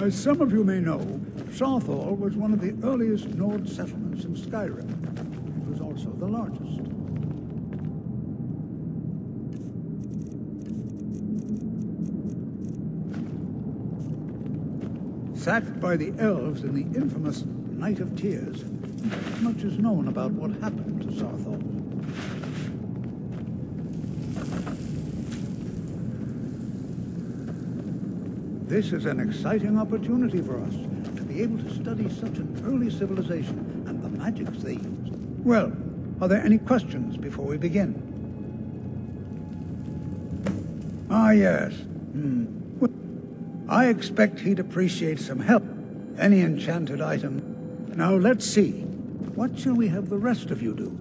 As some of you may know, Sarthal was one of the earliest Nord settlements in Skyrim. It was also the largest. Sacked by the elves in the infamous Night of Tears, not much is known about what happened to Sarthal. This is an exciting opportunity for us to be able to study such an early civilization and the magics they used. Well, are there any questions before we begin? Ah, yes. Well, I expect he'd appreciate some help. Any enchanted item. Now, let's see. What shall we have the rest of you do?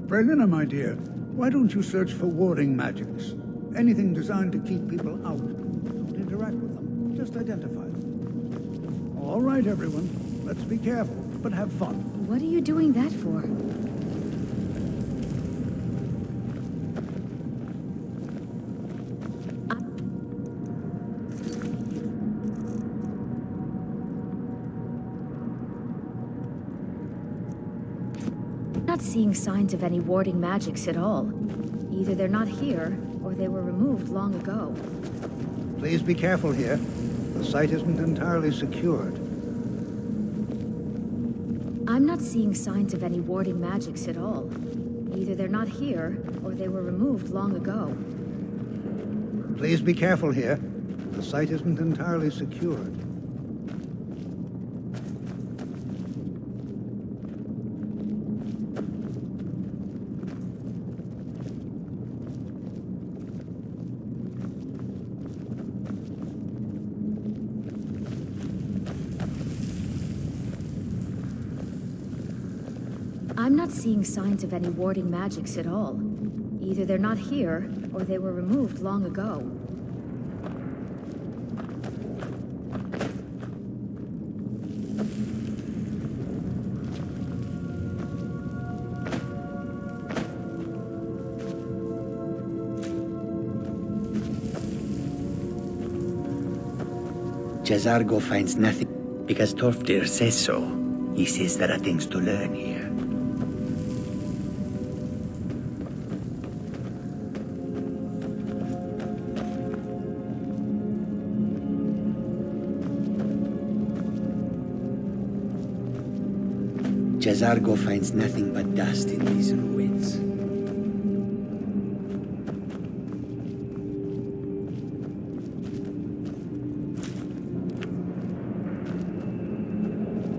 Brelina, my dear, why don't you search for warding magics? Anything designed to keep people out. Don't interact with them. Just identify them. All right, everyone. Let's be careful, but have fun. What are you doing that for? Not seeing signs of any warding magics at all. Either they're not here, or they were removed long ago. Please be careful here. The site isn't entirely secured. I'm not seeing signs of any warding magics at all. Either they're not here, or they were removed long ago. Please be careful here. The site isn't entirely secured. I'm not seeing signs of any warding magics at all. Either they're not here, or they were removed long ago. Jazargo finds nothing because Torfdir says so. He says there are things to learn here. Jazargo finds nothing but dust in these ruins.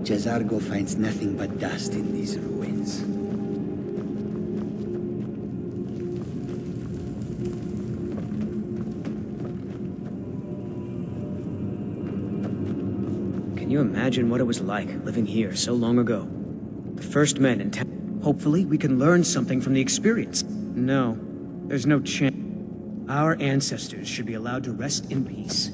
Jazargo finds nothing but dust in these ruins. Can you imagine what it was like living here so long ago? The first men in town. Hopefully, we can learn something from the experience. No, there's no chance. Our ancestors should be allowed to rest in peace.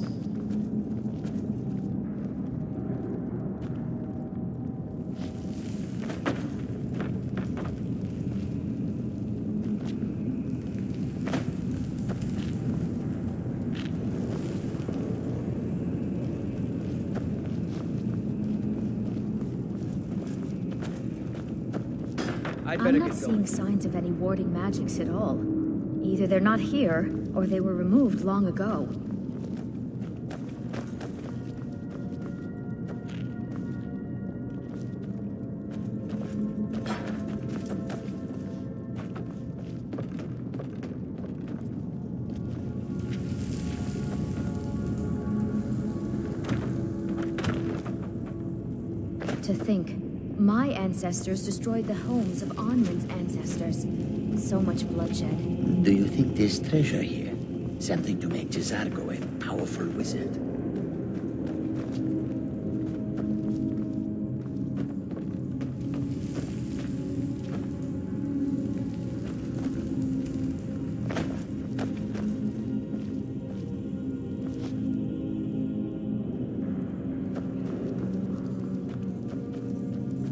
I'm not seeing signs of any warding magics at all. Either they're not here, or they were removed long ago. To think, My ancestors destroyed the homes of Onwin's ancestors. So much bloodshed. Do you think there's treasure here? Something to make Jazargo a powerful wizard?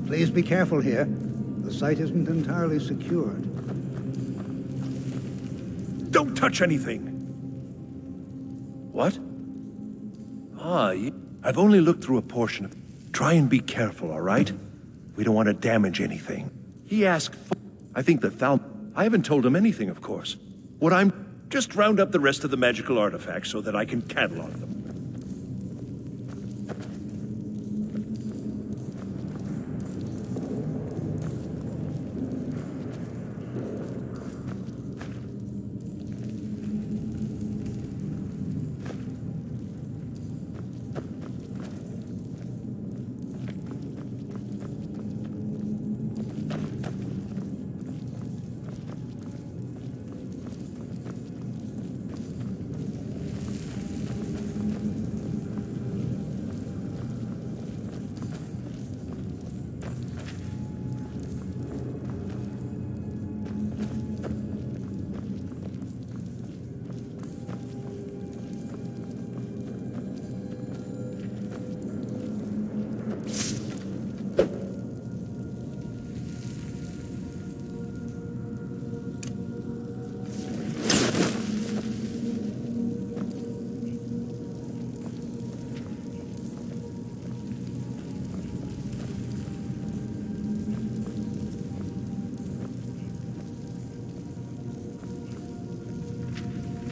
Please be careful here. The site isn't entirely secured. Don't touch anything! What? I've only looked through a portion of... Try and be careful, all right? We don't want to damage anything. He asked for... I think the Thal... I haven't told him anything, of course. What I'm... Just round up the rest of the magical artifacts so that I can catalog them.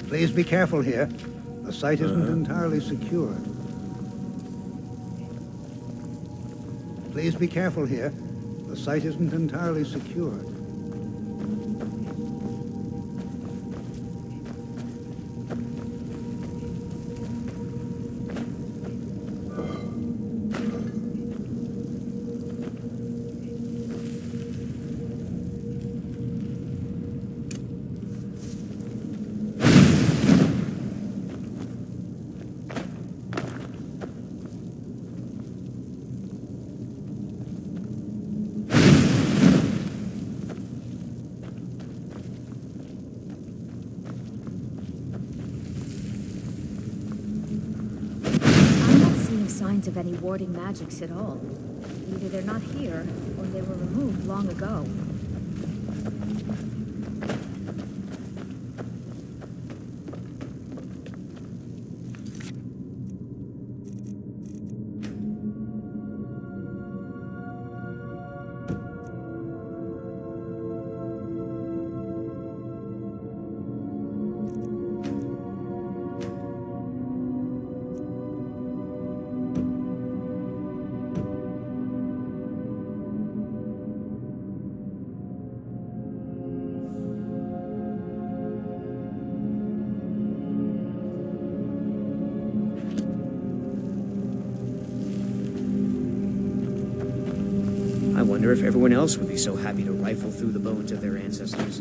Please be careful here. The site isn't entirely secured. Please be careful here. The site isn't entirely secured. Signs of any warding magics at all. Either they're not here, or they were removed long ago. I wonder if everyone else would be so happy to rifle through the bones of their ancestors.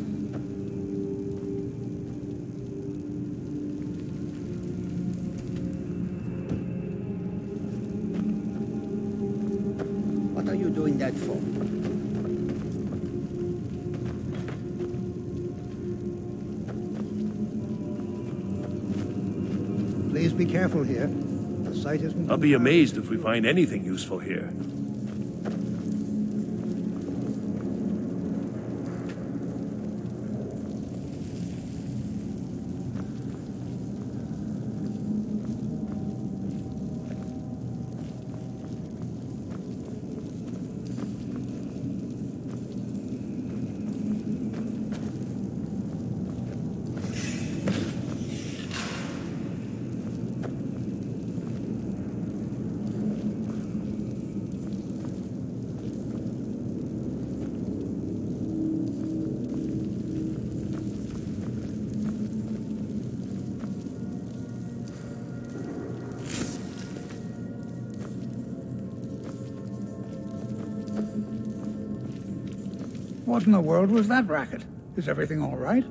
What are you doing that for? Please be careful here. The site isn't... I'll be amazed if we find anything useful here. What in the world was that racket? Is everything all right?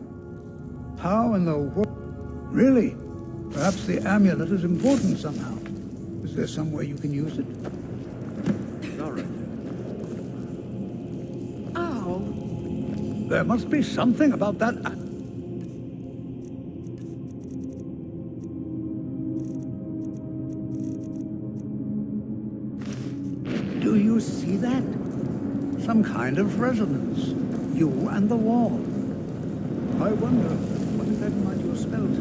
How in the world? Really? Perhaps the amulet is important somehow. Is there some way you can use it? All right. Oh. There must be something about that. Do you see that? Some kind of resonance. You and the wall. I wonder, what if that might your spells?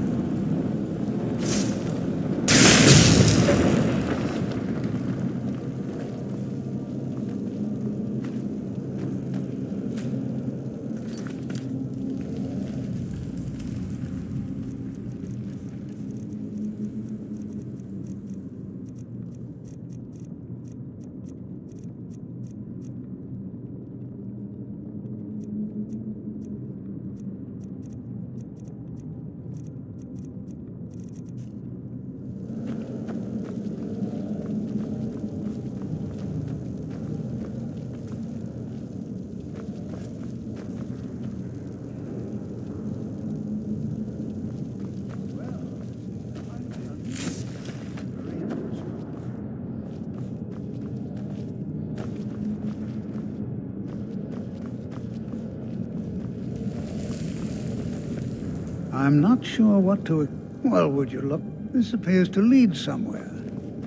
I'm not sure what to... Well, would you look? This appears to lead somewhere.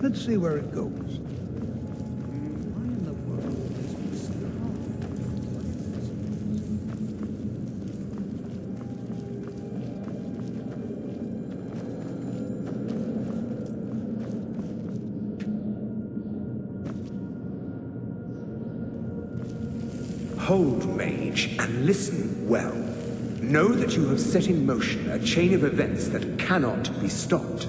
Let's see where it goes. Hold, mage, and listen well. Know that you have set in motion a chain of events that cannot be stopped.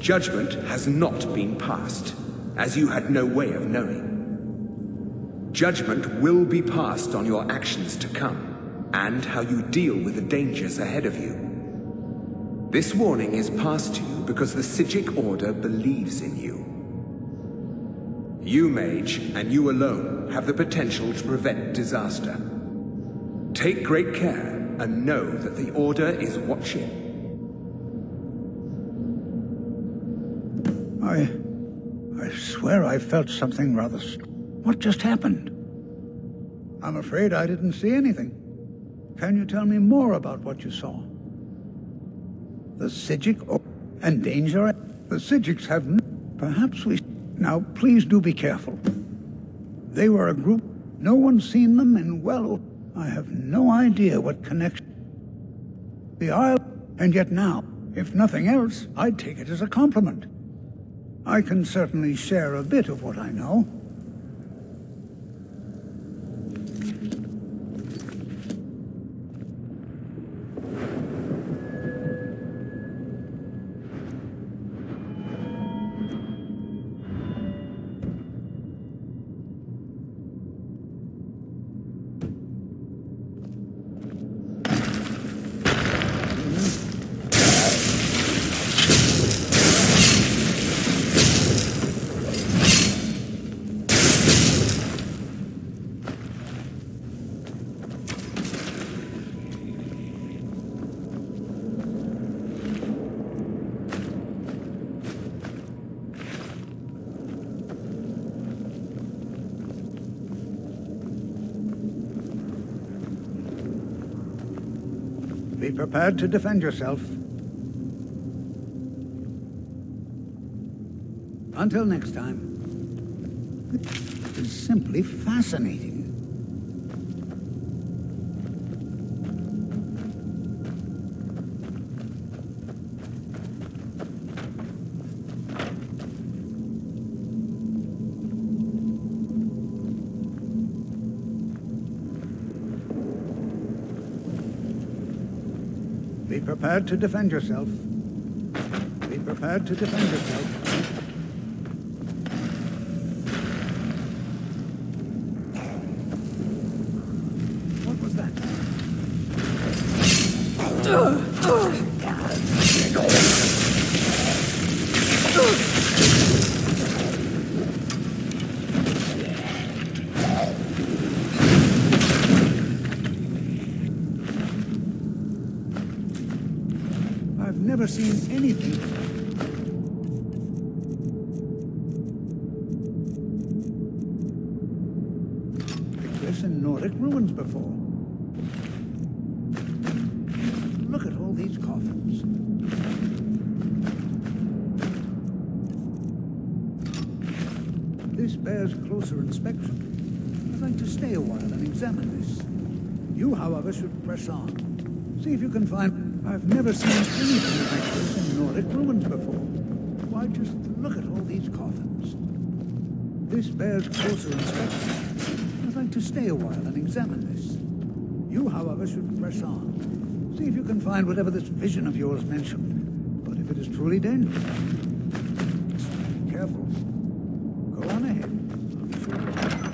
Judgment has not been passed, as you had no way of knowing. Judgment will be passed on your actions to come, and how you deal with the dangers ahead of you. This warning is passed to you because the Psijic Order believes in you. You, mage, and you alone, have the potential to prevent disaster. Take great care, and know that the Order is watching. I swear I felt something rather... What just happened? I'm afraid I didn't see anything. Can you tell me more about what you saw? The Psijic and danger? The Psijics have... Perhaps we... Now, please do be careful. They were a group... No one's seen them in well... I have no idea what connection... The Isle... And yet now, if nothing else, I'd take it as a compliment. I can certainly share a bit of what I know. Be prepared to defend yourself. Until next time. It's simply fascinating. Be prepared to defend yourself. Be prepared to defend yourself. What was that? never seen anything. Like this in Nordic ruins before. Look at all these coffins. This bears closer inspection. I'd like to stay a while and examine this. You, however, should press on. See if you can find... I've never seen anything like this in Nordic ruins before. Why, just look at all these coffins. This bears closer inspection. I'd like to stay a while and examine this. You, however, should press on. See if you can find whatever this vision of yours mentioned. But if it is truly dangerous, be careful. Go on ahead. I'm sure.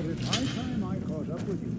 thought it high time I caught up with you.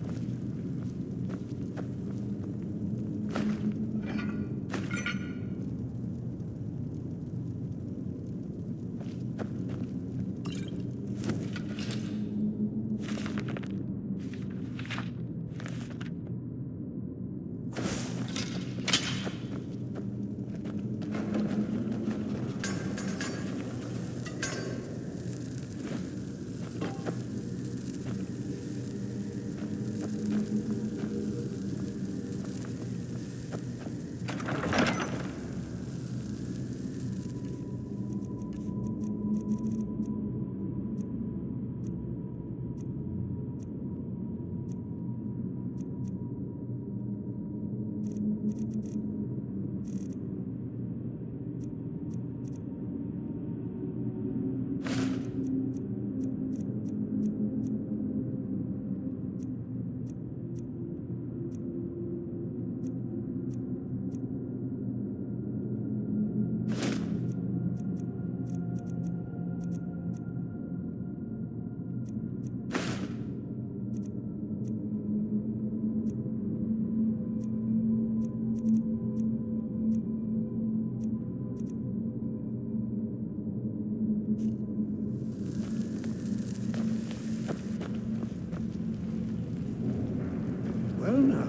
Well now,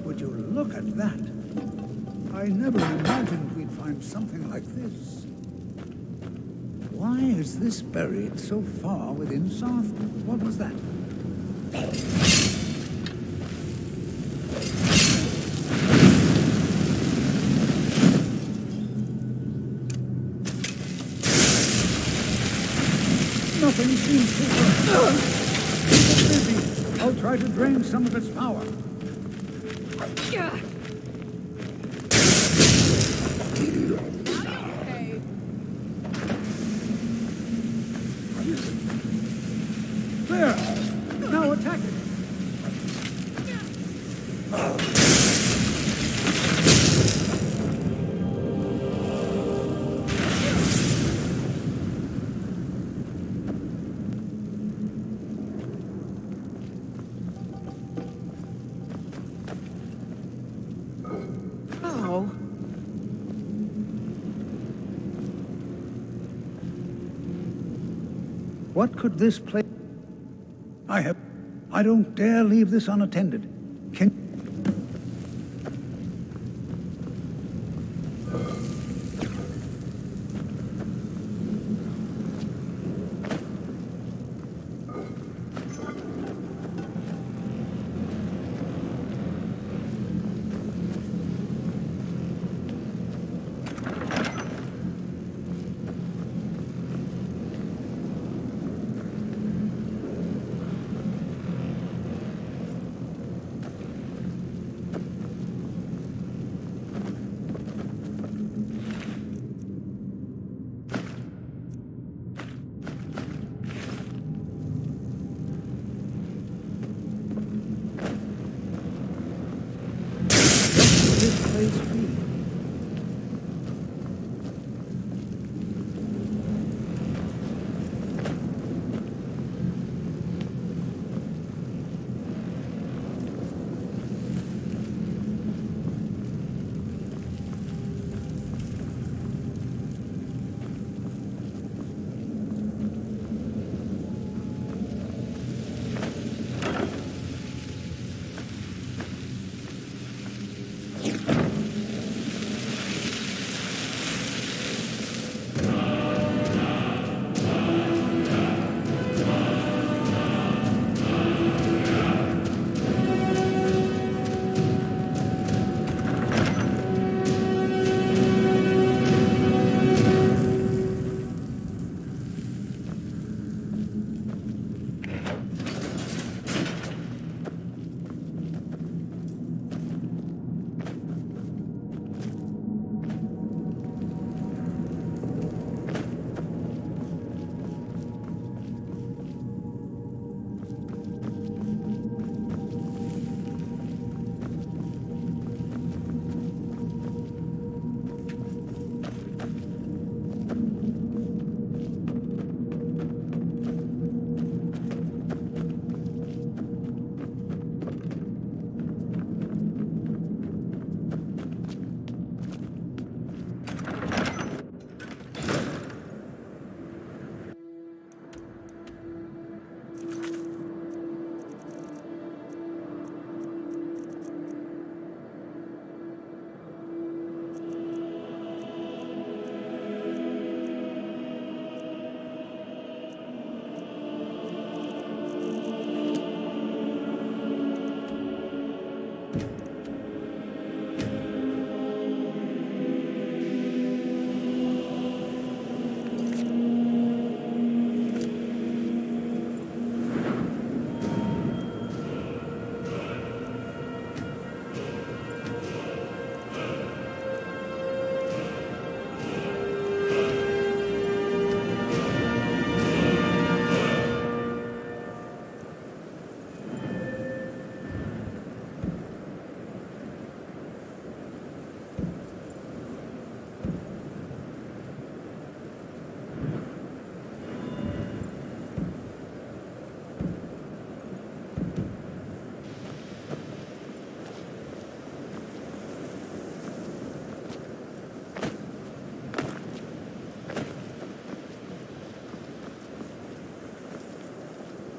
would you look at that? I never imagined we'd find something like this. Why is this buried so far within South? What was that? Nothing seems to work. Keep busy. I'll try to drain some of its power. There! Now attack it! What could this place... I don't dare leave this unattended. Can...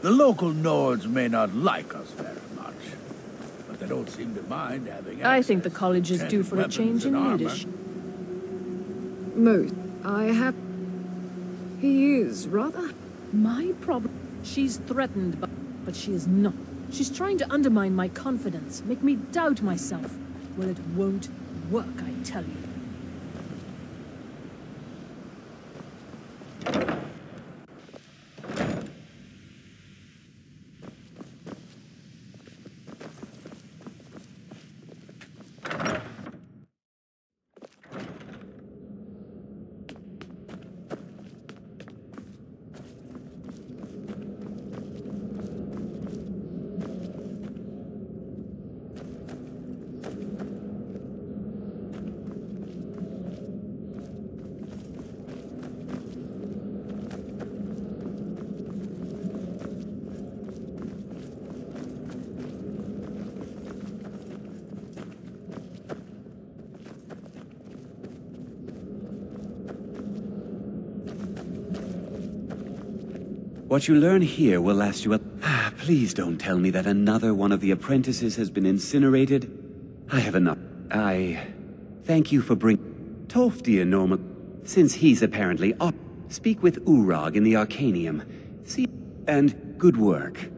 The local Nords may not like us very much, but they don't seem to mind having I think the access college is to due for a weapons change in and armor. leadership. Most. I have... He is, rather. My problem... She's threatened, but she is not. She's trying to undermine my confidence, make me doubt myself. Well, it won't work, I tell you. What you learn here will last you a... Please don't tell me that another one of the apprentices has been incinerated. I have enough. Thank you for bringing... Tolfdir, Norma. Since he's apparently up, speak with Urag in the Arcanium. See... And good work.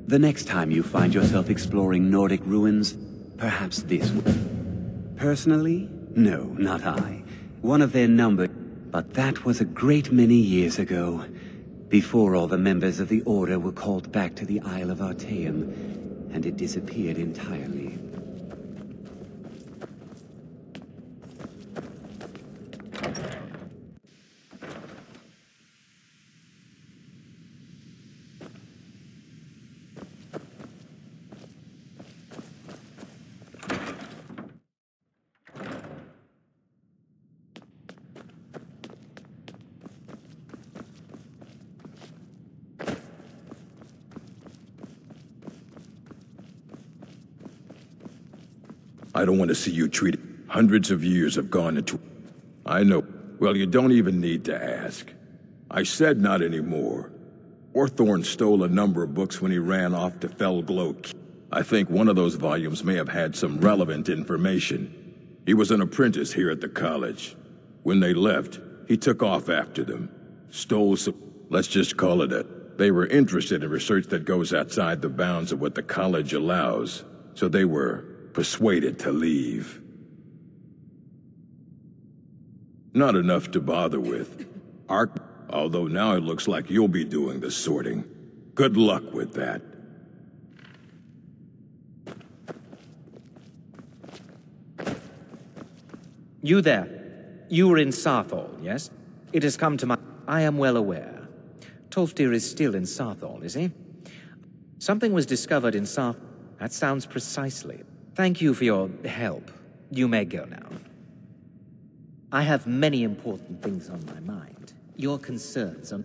The next time you find yourself exploring Nordic ruins, perhaps this one. Personally? No, not I. One of their number... But that was a great many years ago. Before all the members of the Order were called back to the Isle of Artaeum, and it disappeared entirely. I don't want to see you treated. Hundreds of years have gone into... I know. Well, you don't even need to ask. I said not anymore. Orthorn stole a number of books when he ran off to Felglow. I think one of those volumes may have had some relevant information. He was an apprentice here at the college. When they left, he took off after them. Stole some... Let's just call it a... They were interested in research that goes outside the bounds of what the college allows, so they were persuaded to leave. Not enough to bother with. Although now it looks like you'll be doing the sorting. Good luck with that. You there. You were in Sarthal, yes? It has come to my... I am well aware. Tolfdir is still in Sarthal, is he? Something was discovered in Sarthal. That sounds precisely. Thank you for your help. You may go now. I have many important things on my mind. Your concerns are...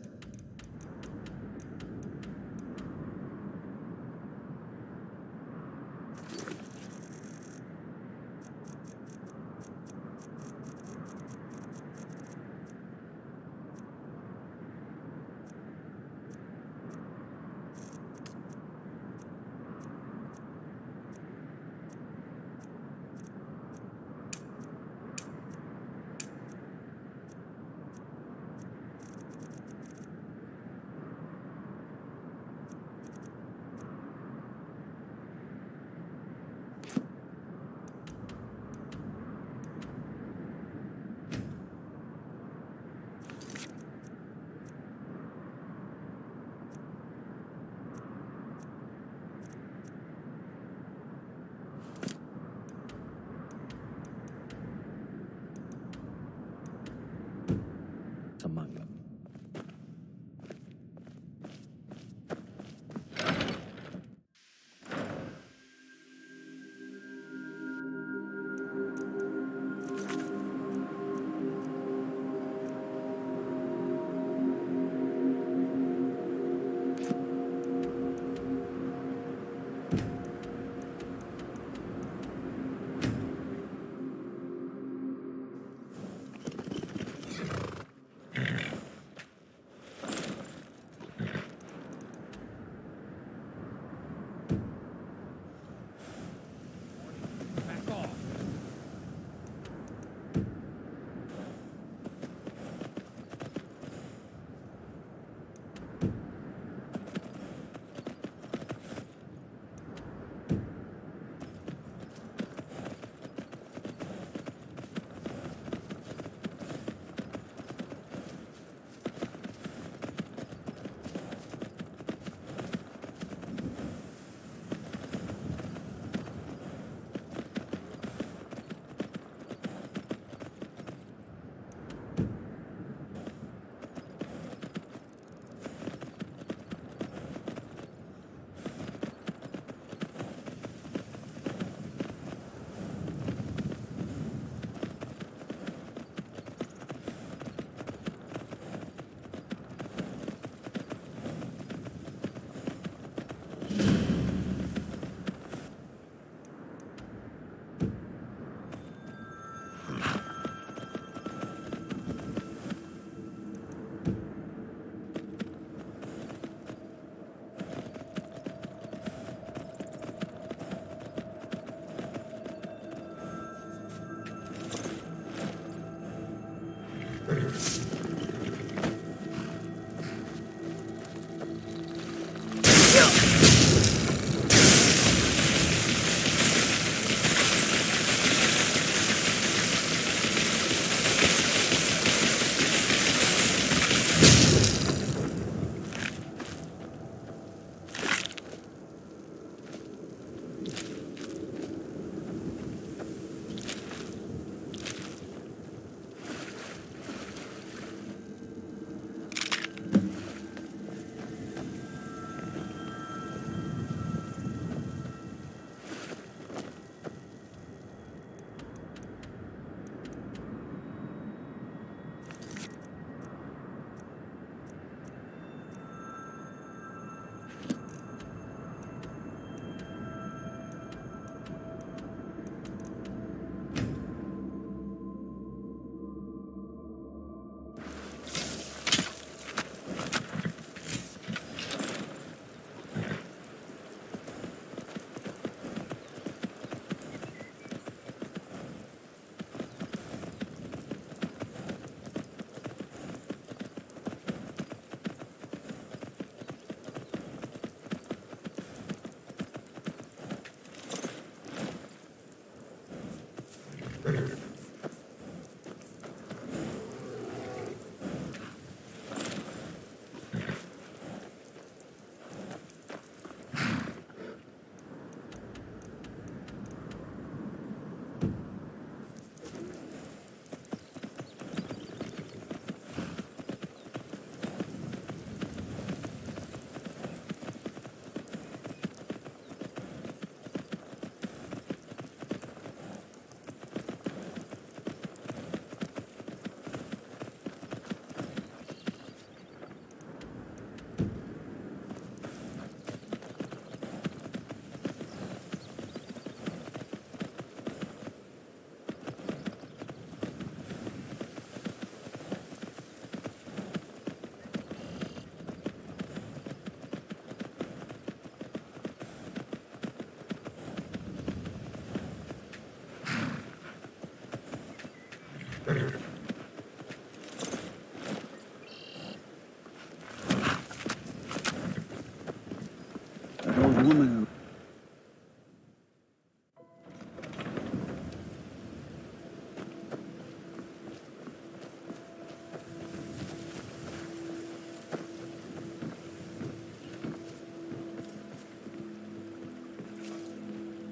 woman.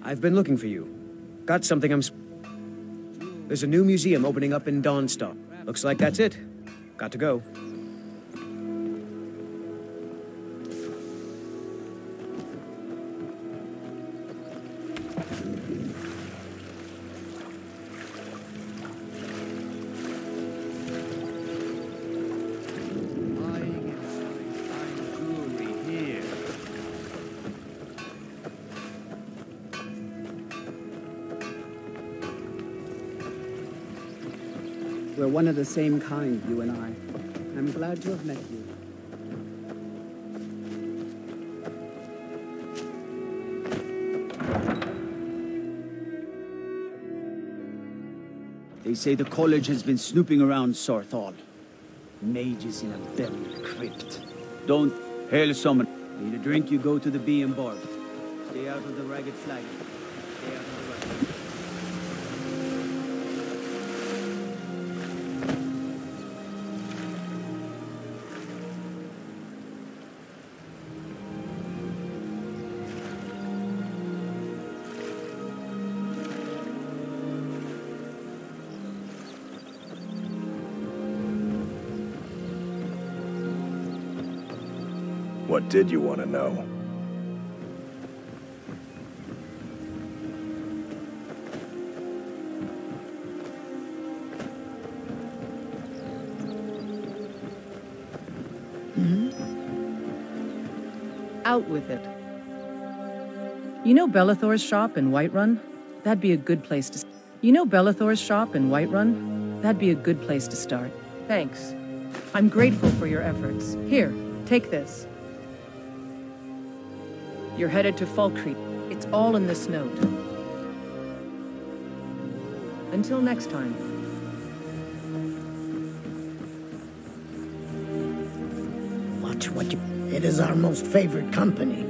I've been looking for you. Got something There's a new museum opening up in Dawnstar. Looks like that's it. Got to go. We're one of the same kind, you and I. I'm glad to have met you. They say the college has been snooping around Sorthal. Mages in a buried crypt. Don't hail someone. Need a drink, you go to the Bee and Bar. Stay out of the Ragged Flag. Stay out of the Ragged. What did you want to know? Out with it. You know Bellathor's shop in Whiterun? That'd be a good place to... You know Bellathor's shop in Whiterun? That'd be a good place to start. Thanks. I'm grateful for your efforts. Here, take this. You're headed to Falkreath. It's all in this note. Until next time. Watch what you... It is our most favored company.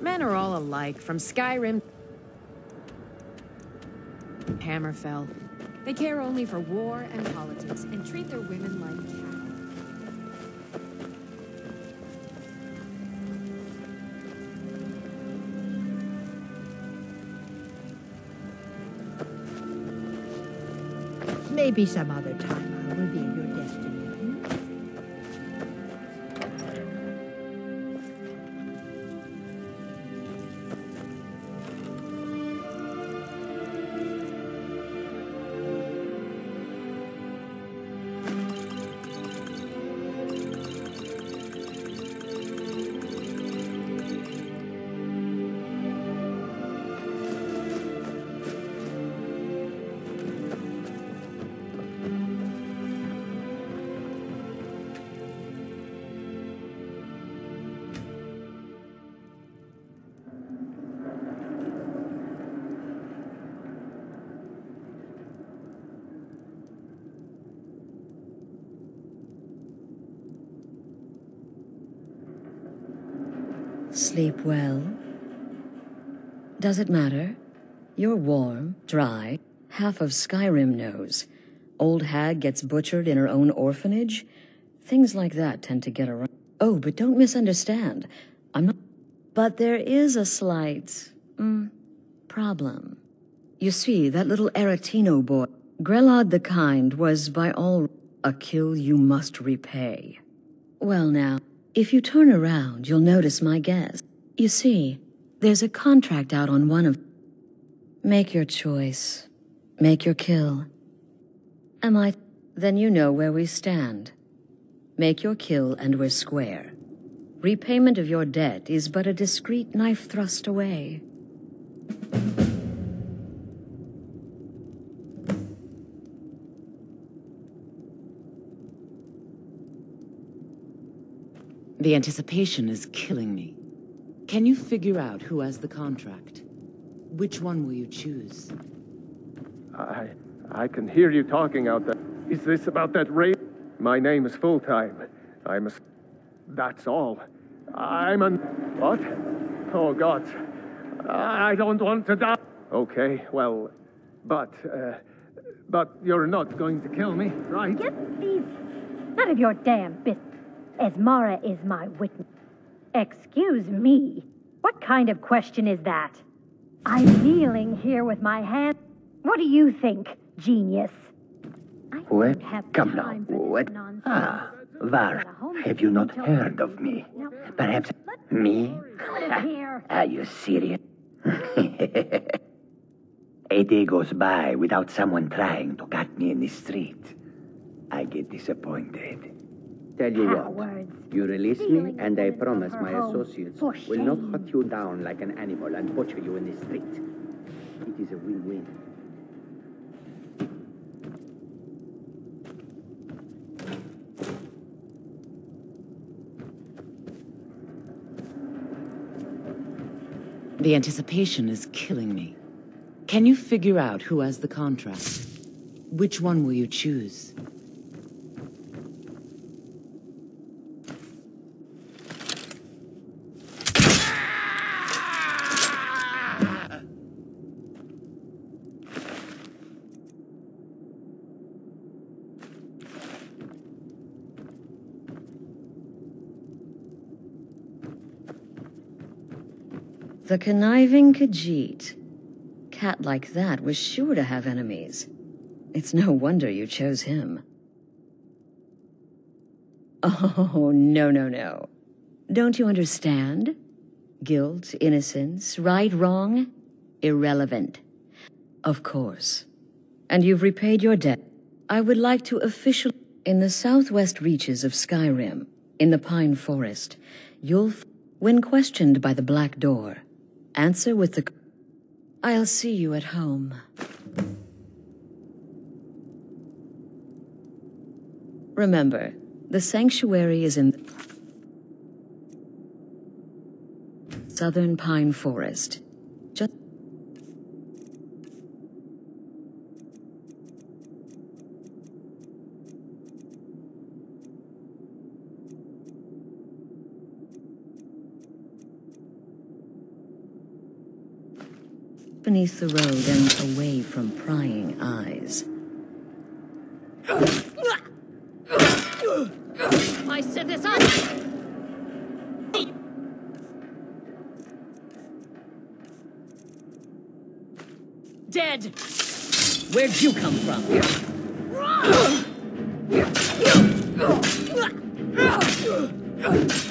Men are all alike, from Skyrim... Hammerfell. They care only for war and politics, and treat their women like cattle. Maybe some other time I'll reveal your destiny. Sleep well? Does it matter? You're warm, dry. Half of Skyrim knows. Old hag gets butchered in her own orphanage. Things like that tend to get around. Oh, but don't misunderstand. I'm not... But there is a slight... problem. You see, that little Aretino boy, Grelod the Kind, was by all a kill you must repay. Well now, if you turn around, you'll notice my guess. You see, there's a contract out on one of... Make your choice. Make your kill. Am I... Then you know where we stand. Make your kill and we're square. Repayment of your debt is but a discreet knife thrust away. The anticipation is killing me. Can you figure out who has the contract? Which one will you choose? I can hear you talking out there. Is this about that raid? My name is Full-Time. That's all. What? Oh, God. I don't want to die. Okay, well, but you're not going to kill me, right? Get these out of your damn business. Esmara is my witness. Excuse me. What kind of question is that? I'm kneeling here with my hand. What do you think, genius? Well, come now. What? Ah, Var, have you not heard of me? Perhaps me? Are you serious? A day goes by without someone trying to cut me in the street. I get disappointed. Tell you what, you release me and I promise my associates will not hunt you down like an animal and butcher you in the street. It is a win-win. The anticipation is killing me. Can you figure out who has the contract? Which one will you choose? The conniving Khajiit. Cat like that was sure to have enemies. It's no wonder you chose him. Oh, no. Don't you understand? Guilt, innocence, right, wrong, irrelevant. Of course. And you've repaid your debt. I would like to officially... In the southwest reaches of Skyrim, in the Pine Forest, you'll... When questioned by the Black Door, answer with the... I'll see you at home. Remember, the sanctuary is in... Southern Pine Forest. Just... beneath the road and away from prying eyes. I set this up! Dead! Where'd you come from?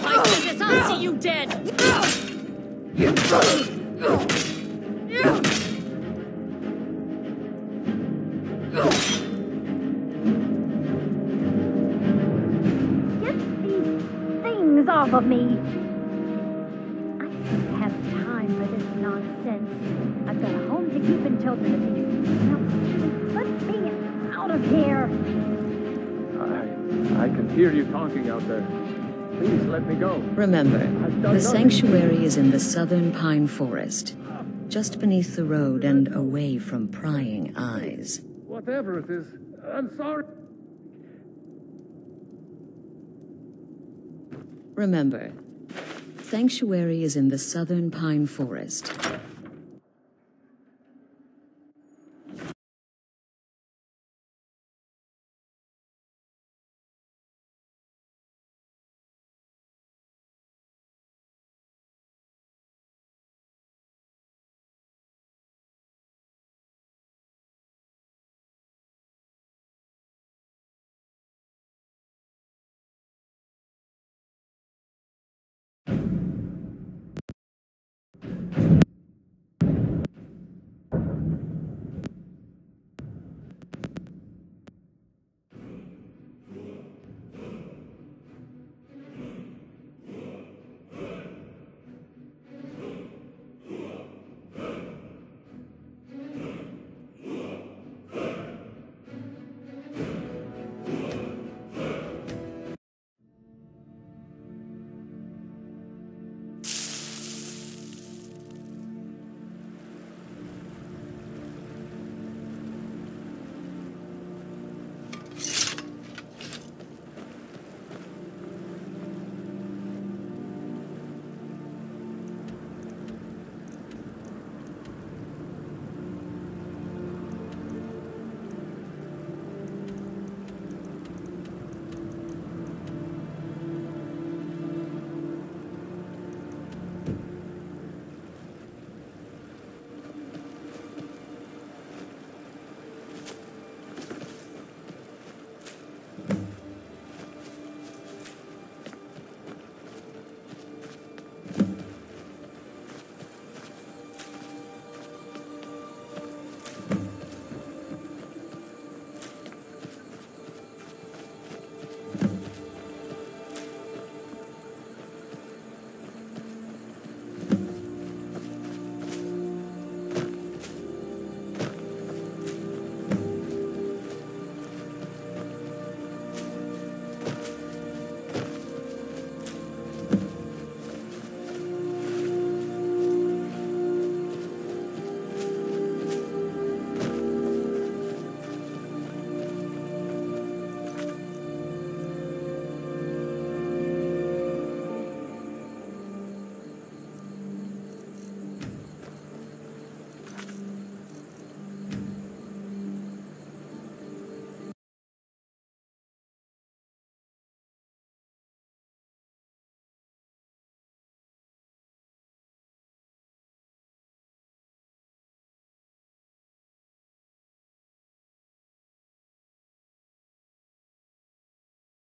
I set this up, see you dead! Off of me. I don't have time for this nonsense. I've got a home to keep and children to feed. Now, let me out of here. I can hear you talking out there. Please let me go. Remember, the sanctuary is in the Southern Pine Forest, just beneath the road and away from prying eyes. Whatever it is, I'm sorry. Remember, sanctuary is in the Southern Pine Forest,